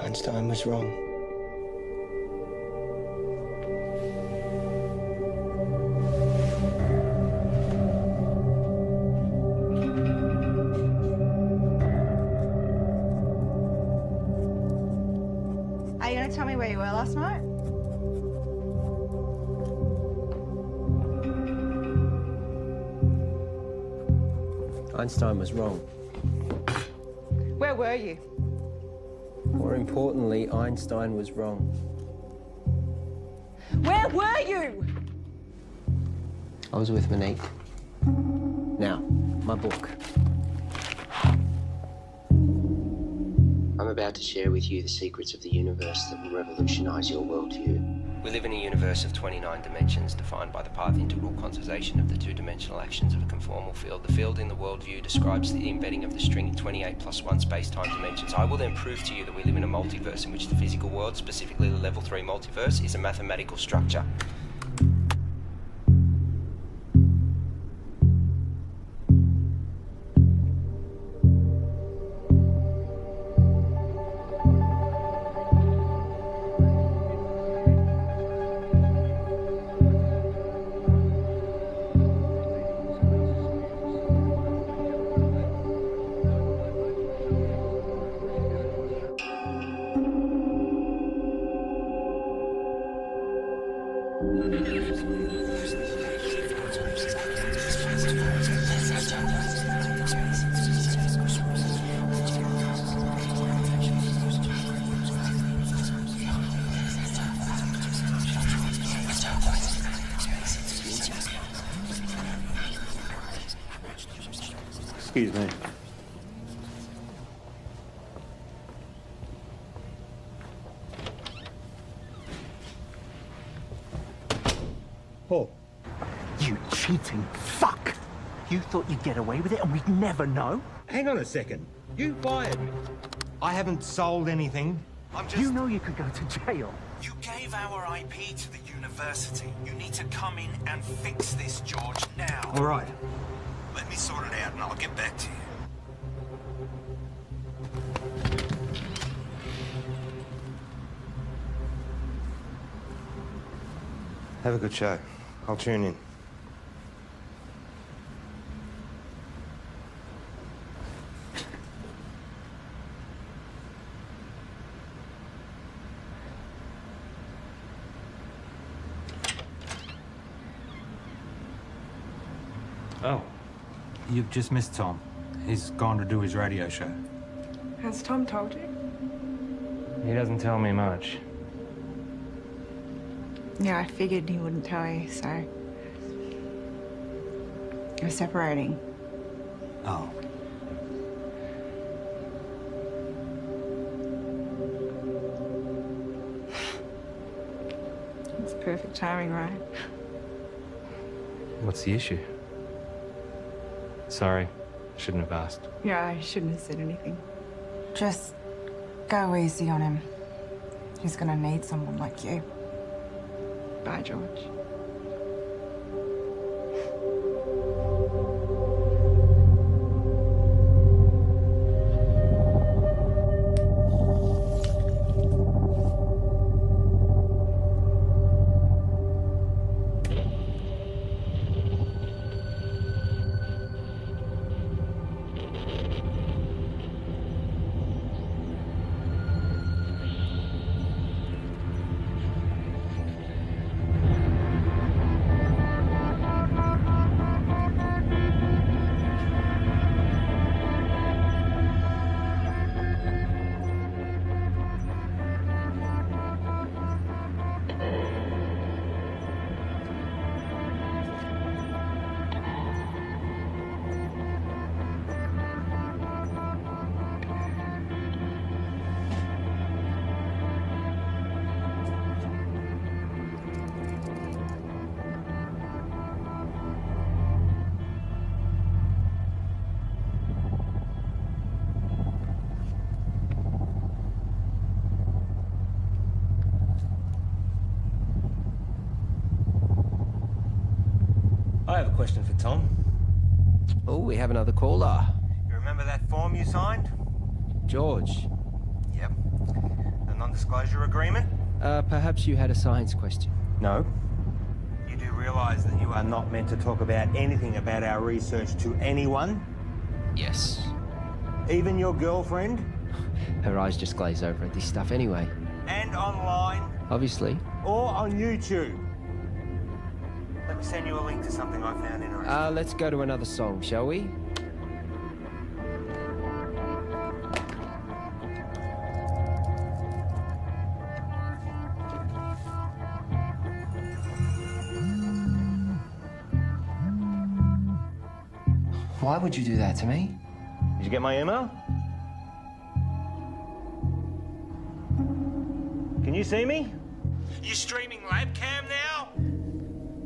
Einstein was wrong. Are you going to tell me where you were last night? Einstein was wrong. Where were you? More importantly, Einstein was wrong. Where were you? I was with Monique. Now, my book. I'm about to share with you the secrets of the universe that will revolutionize your worldview. We live in a universe of 29 dimensions defined by the path integral quantization of the two-dimensional actions of a conformal field. The field in the worldview describes the embedding of the string in 28 plus 1 space-time dimensions. I will then prove to you that we live in a multiverse in which the physical world, specifically the level 3 multiverse, is a mathematical structure. Excuse me. Paul. You cheating fuck! You thought you'd get away with it and we'd never know? Hang on a second. You fired me. I haven't sold anything. I'm just... You know you could go to jail. You gave our IP to the university. You need to come in and fix this, George, now. All right. Let me sort it out and I'll get back to you. Have a good show. I'll tune in. Oh. You've just missed Tom. He's gone to do his radio show. Has Tom told you? He doesn't tell me much. Yeah, I figured he wouldn't tell you, so... You're separating. Oh. It's perfect timing, right? What's the issue? Sorry, shouldn't have asked. Yeah, I shouldn't have said anything. Just go easy on him. He's gonna need someone like you. Bye, George. I have a question for Tom. Oh, we have another caller. You remember that form you signed? George. Yep. The non-disclosure agreement? Perhaps you had a science question. No. You do realise that you are not meant to talk about anything about our research to anyone? Yes. Even your girlfriend? Her eyes just glaze over at this stuff anyway. And online? Obviously. Or on YouTube? Let me send you a link to something I found interesting. Let's go to another song, shall we? Why would you do that to me? Did you get my email? Can you see me? You streaming Labcam now?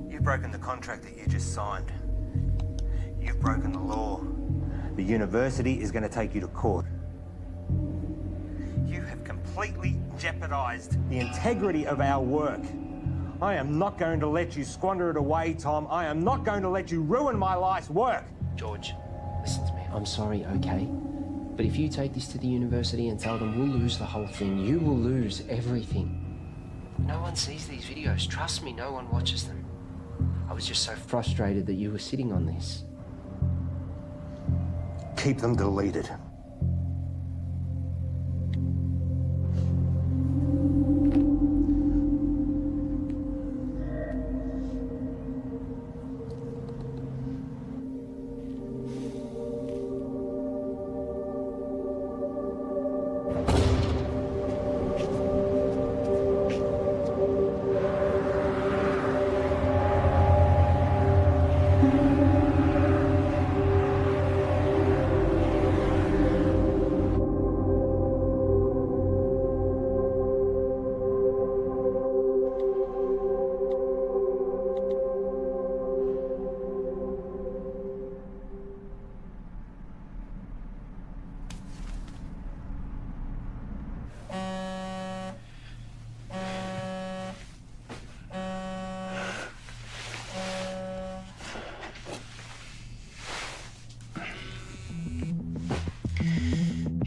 You've broken the contract that you just signed. You've broken the law. The university is going to take you to court. You have completely jeopardized the integrity of our work. I am not going to let you squander it away, Tom. I am not going to let you ruin my life's work. George, listen to me. I'm sorry, okay? But if you take this to the university and tell them we'll lose the whole thing, you will lose everything. No one sees these videos. Trust me, no one watches them. I was just so frustrated that you were sitting on this. Keep them deleted.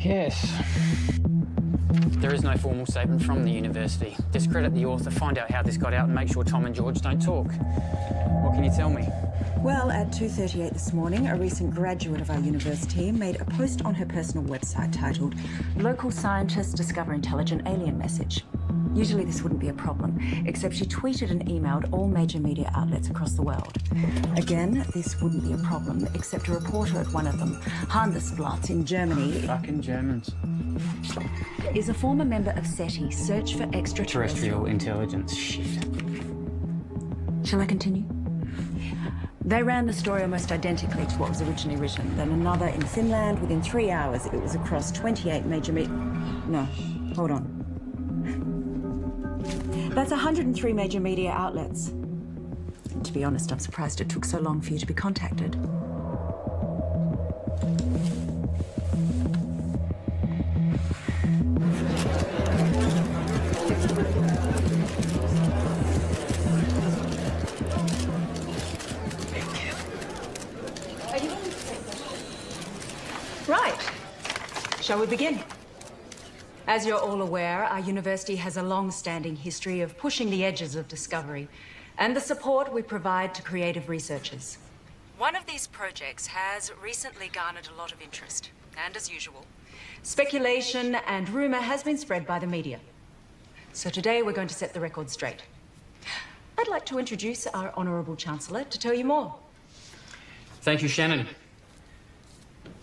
Yes. There is no formal statement from the university. Discredit the author, find out how this got out and make sure Tom and George don't talk. What can you tell me? Well, at 2:38 this morning, a recent graduate of our university made a post on her personal website titled "Local Scientists Discover Intelligent Alien Message." Usually this wouldn't be a problem, except she tweeted and emailed all major media outlets across the world. Again, this wouldn't be a problem, except a reporter at one of them, Handelsblatt in Germany... Fucking Germans. ...is a former member of SETI, Search for Terrestrial Intelligence. Shit. Shall I continue? They ran the story almost identically to what was originally written. Then another in Finland within 3 hours. It was across 28 major No, hold on. That's 103 major media outlets. And to be honest, I'm surprised it took so long for you to be contacted. Right. Shall we begin? As you're all aware, our university has a long-standing history of pushing the edges of discovery and the support we provide to creative researchers. One of these projects has recently garnered a lot of interest, and as usual, speculation and rumor has been spread by the media. So today we're going to set the record straight. I'd like to introduce our Honourable Chancellor to tell you more. Thank you, Shannon.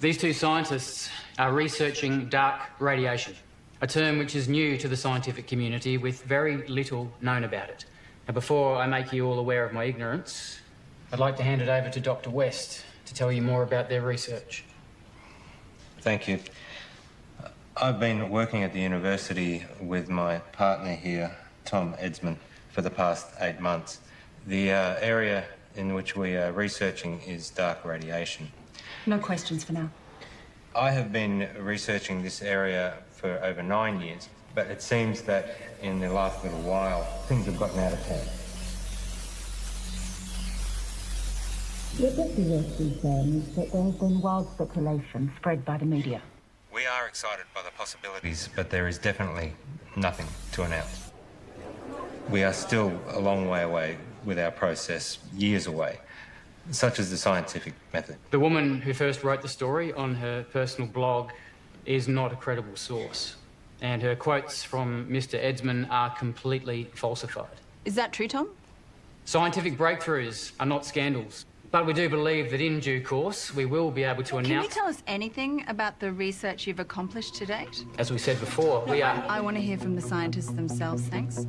These two scientists are researching dark radiation, a term which is new to the scientific community with very little known about it. Now, before I make you all aware of my ignorance, I'd like to hand it over to Dr. West to tell you more about their research. Thank you. I've been working at the university with my partner here, Tom Edsman, for the past 8 months. The area in which we are researching is dark radiation. No questions for now. I have been researching this area for over 9 years, but it seems that in the last little while, things have gotten out of hand. What Dr. West is saying is that there has been wild speculation spread by the media. We are excited by the possibilities, but there is definitely nothing to announce. We are still a long way away with our process, years away, such as the scientific method. The woman who first wrote the story on her personal blog is not a credible source, and her quotes from Mr. Edsman are completely falsified. Is that true, Tom? Scientific breakthroughs are not scandals, but we do believe that in due course we will be able to Can you announce... tell us anything about the research you've accomplished to date? As we said before, we are... I want to hear from the scientists themselves, thanks.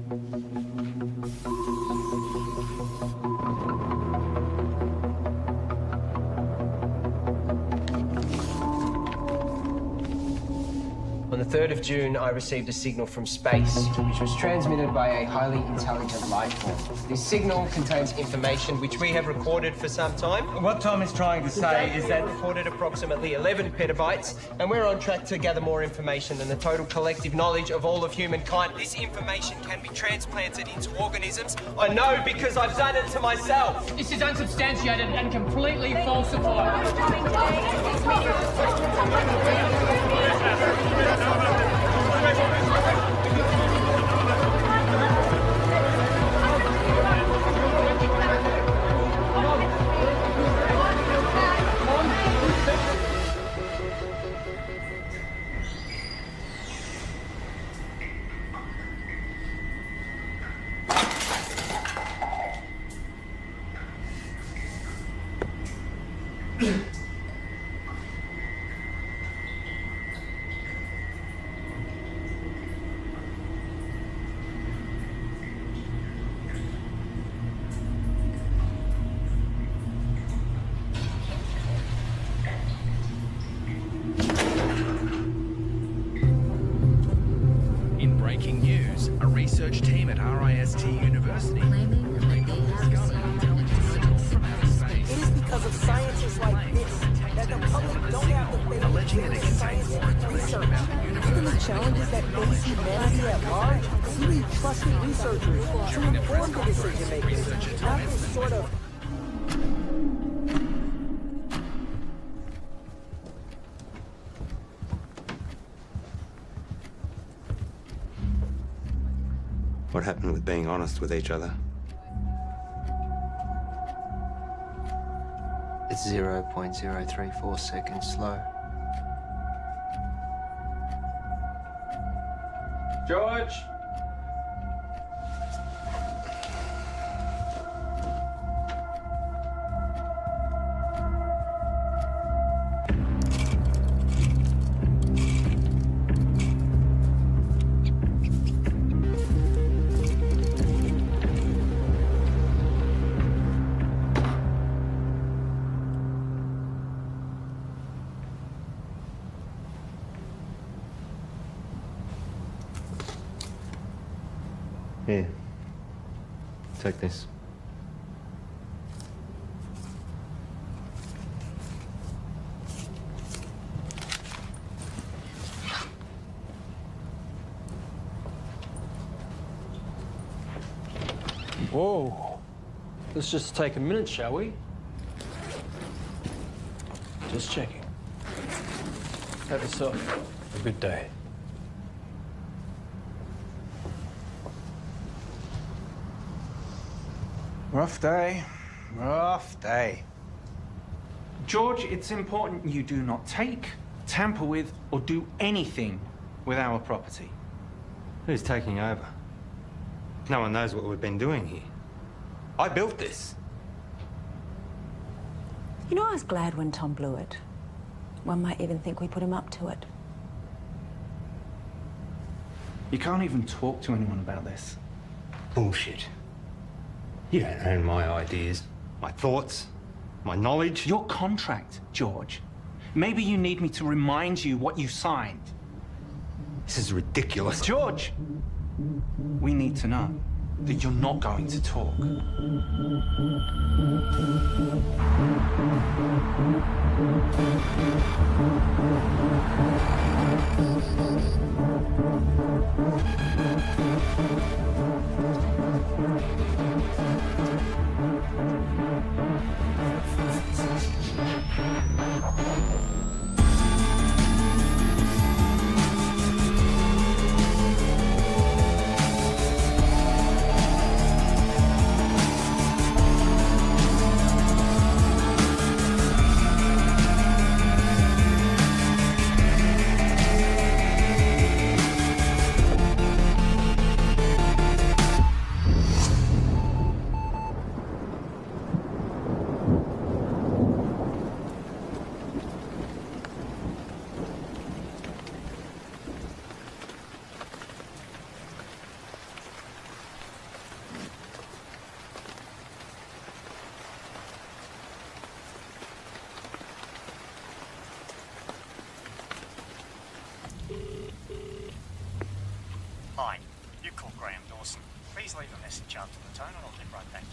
On the 3rd of June, I received a signal from space, which was transmitted by a highly intelligent life form. This signal contains information which we have recorded for some time. What Tom is trying to say is that recorded approximately 11 petabytes, and we're on track to gather more information than the total collective knowledge of all of humankind. This information can be transplanted into organisms. I know because I've done it to myself. This is unsubstantiated and completely falsified. In breaking news, a research team at RIST University It is because of scientists like this that the public don't have the faith alleging that it contains scientific research. Given the challenges that face humanity at large, we need trusted researchers to inform the decision makers, not this sort of... What happened with being honest with each other? It's 0.034 seconds slow. George! Here. Take this. Whoa. Let's just take a minute, shall we? Just checking. Have yourself a good day. Rough day. Rough day. George, it's important you do not take, tamper with, or do anything with our property. Who's taking over? No one knows what we've been doing here. I built this. You know, I was glad when Tom blew it. One might even think we put him up to it. You can't even talk to anyone about this. Bullshit. You don't own my ideas, my thoughts, my knowledge. Your contract, George. Maybe you need me to remind you what you signed. This is ridiculous. George! We need to know that you're not going to talk. Hi, you called Graham Dawson. Please leave a message after the tone and I'll get right back to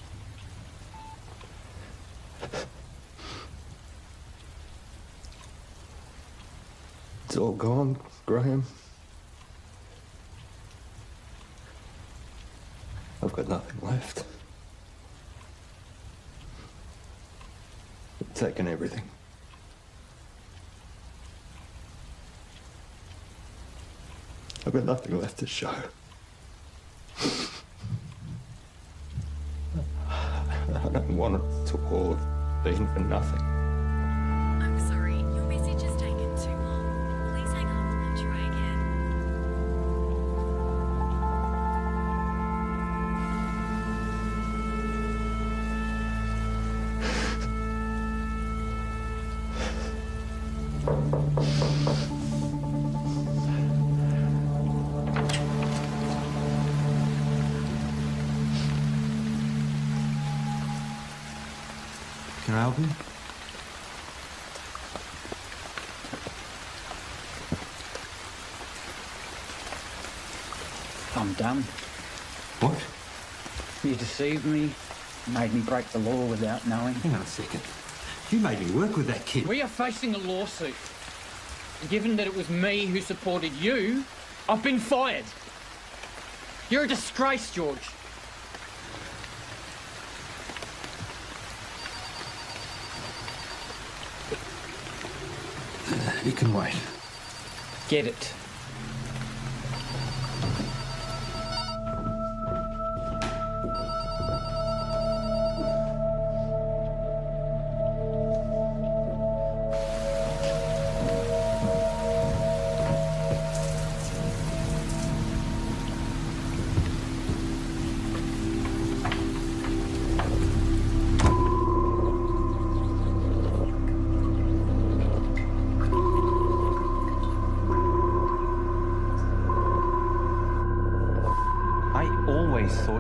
you. It's all gone, Graham. I've got nothing left. They've taken everything. I've got nothing left to show. I don't want it to all have been for nothing. I'm sorry, your message has taken too long. Please hang up and try again. Can I help you? I'm done. What? You deceived me, made me break the law without knowing. Hang on a second. You made me work with that kid. We are facing a lawsuit. Given that it was me who supported you, I've been fired. You're a disgrace, George. You can wait. Get it.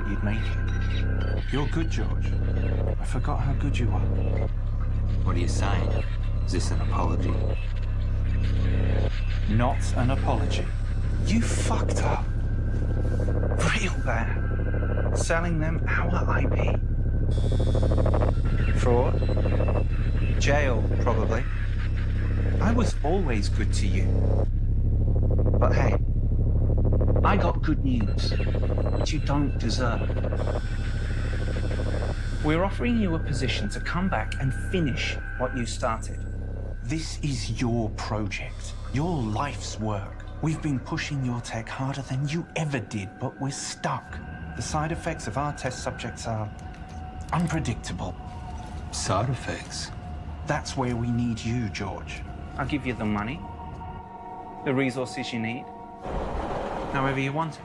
thought you'd make it. You're good, George. I forgot how good you are. What are you saying? Is this an apology? Not an apology. You fucked up. Real bad. Selling them our IP. Fraud. Jail, probably. I was always good to you. But hey, I got good news, which you don't deserve. We're offering you a position to come back and finish what you started. This is your project, your life's work. We've been pushing your tech harder than you ever did, but we're stuck. The side effects of our test subjects are unpredictable. Side effects? That's where we need you, George. I'll give you the money, the resources you need, however you want it.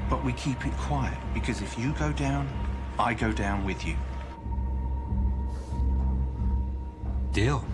But we keep it quiet, because if you go down, I go down with you. Deal.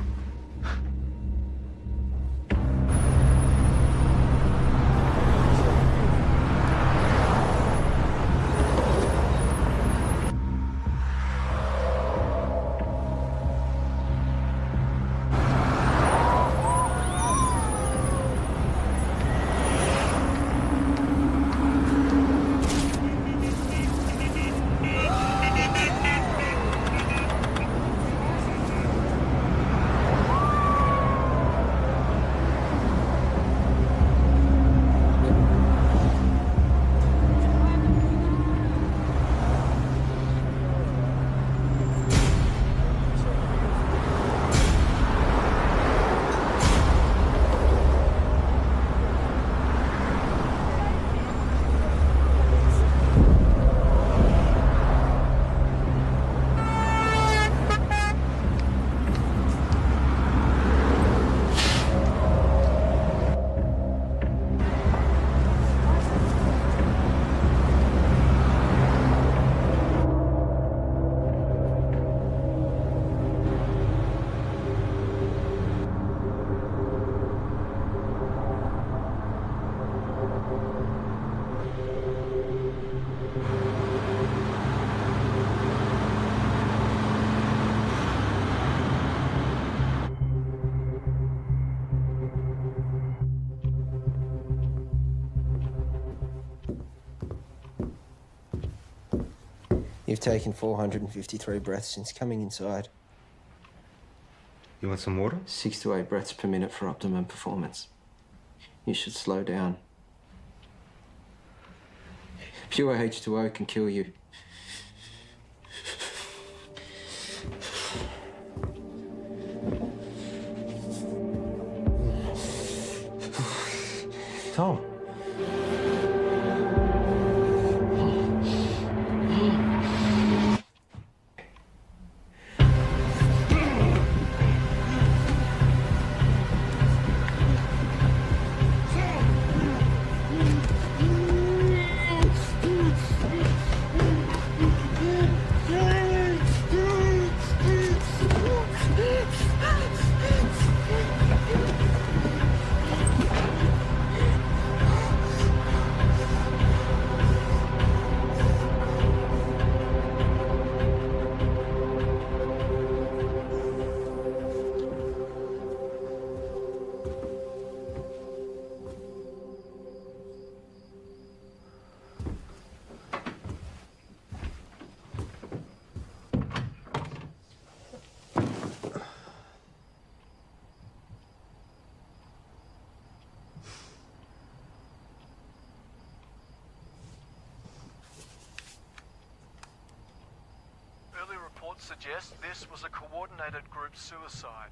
You've taken 453 breaths since coming inside. You want some water? 6 to 8 breaths per minute for optimum performance. You should slow down. Pure H2O can kill you. Tom. Suggest this was a coordinated group suicide.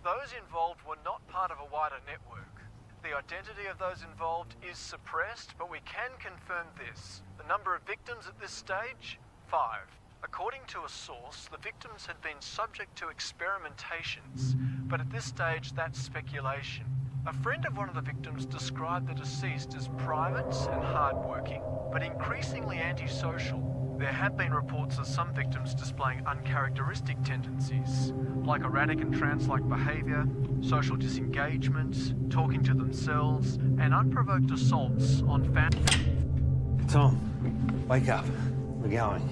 Those involved were not part of a wider network. The identity of those involved is suppressed, but we can confirm this. The number of victims at this stage? 5. According to a source, the victims had been subject to experimentations, but at this stage that's speculation. A friend of one of the victims described the deceased as private and hardworking, but increasingly antisocial. There have been reports of some victims displaying uncharacteristic tendencies, like erratic and trance-like behaviour, social disengagement, talking to themselves, and unprovoked assaults on family. Tom, wake up. We're going.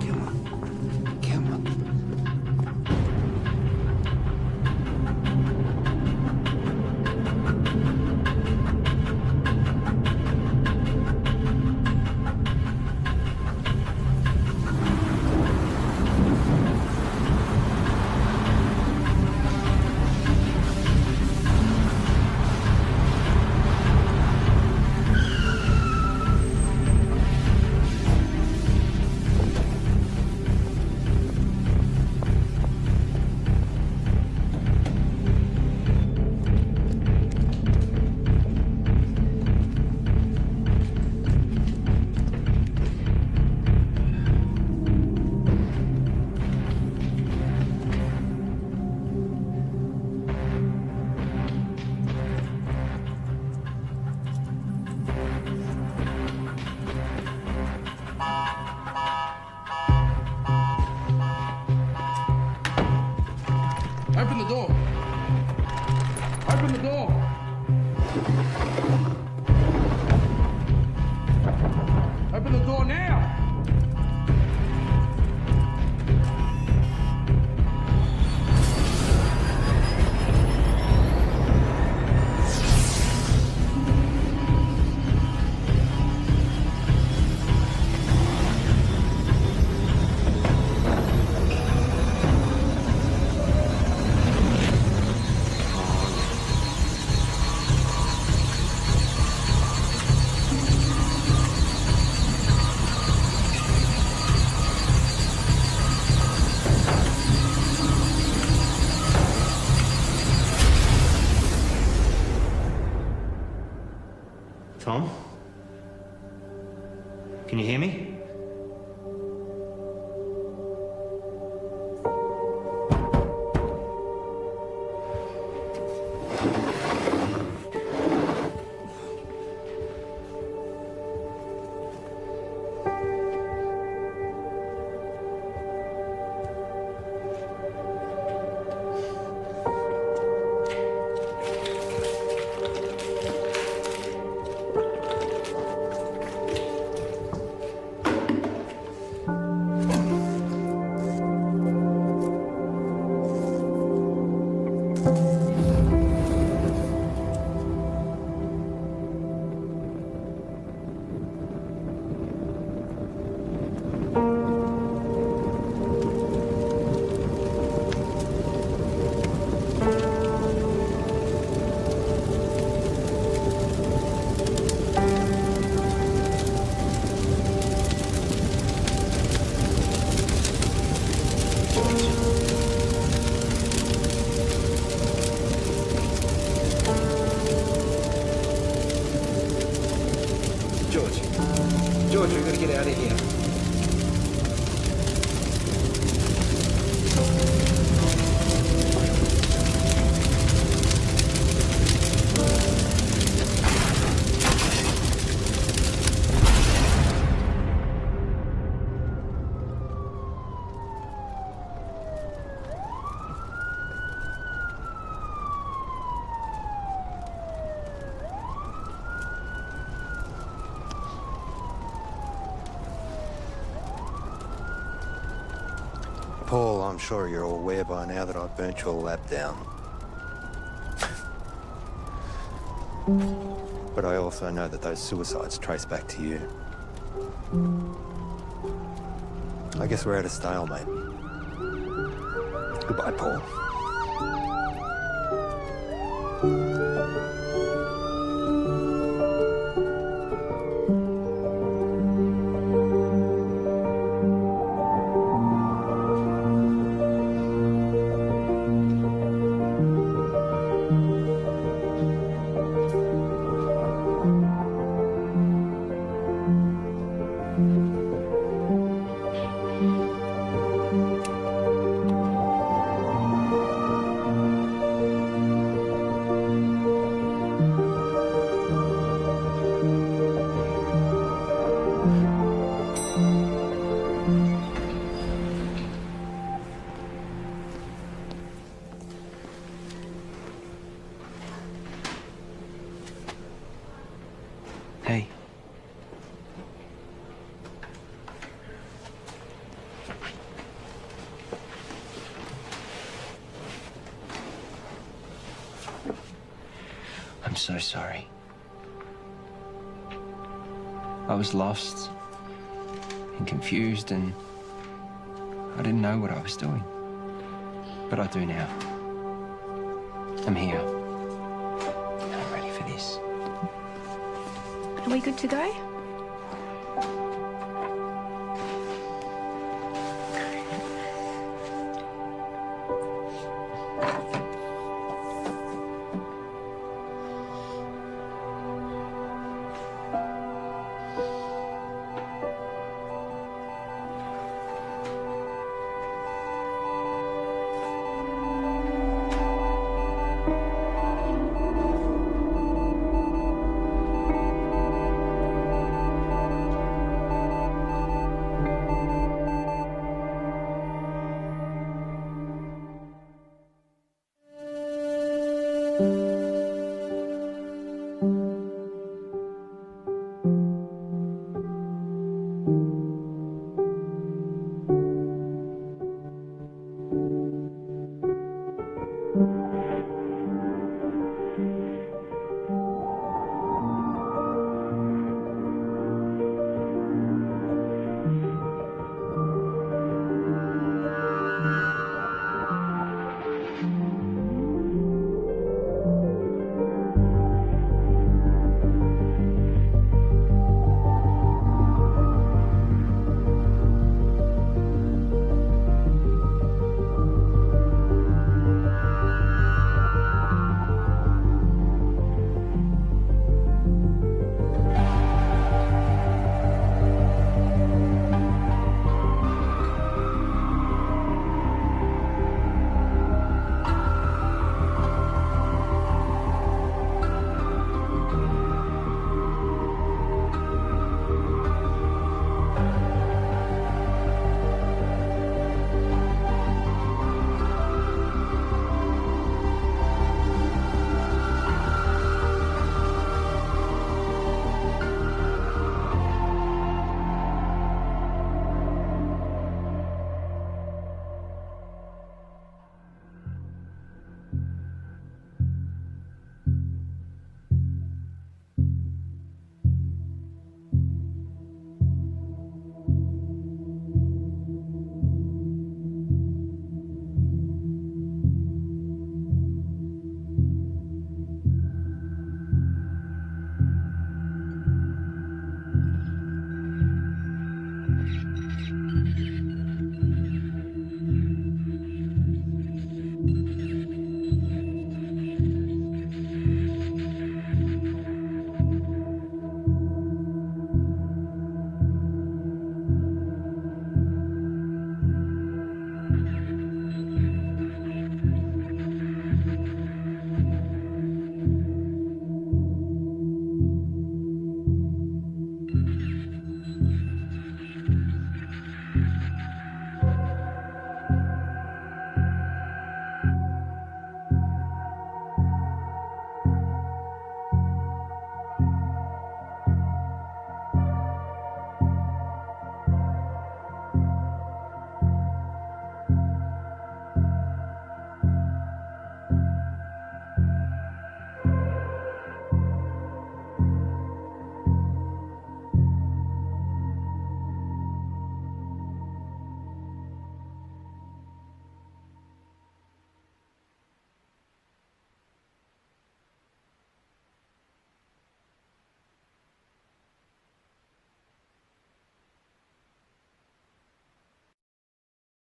Come on. Come on. Open the door. Open the door. Open the door now. Tom? Can you hear me? George, we've got to get out of here. Paul, I'm sure you're all aware by now that I've burnt your lab down. But I also know that those suicides trace back to you. I guess we're at a stalemate. Goodbye, Paul. so sorry. I was lost and confused, and I didn't know what I was doing. But I do now. I'm here. And I'm ready for this. Are we good to go?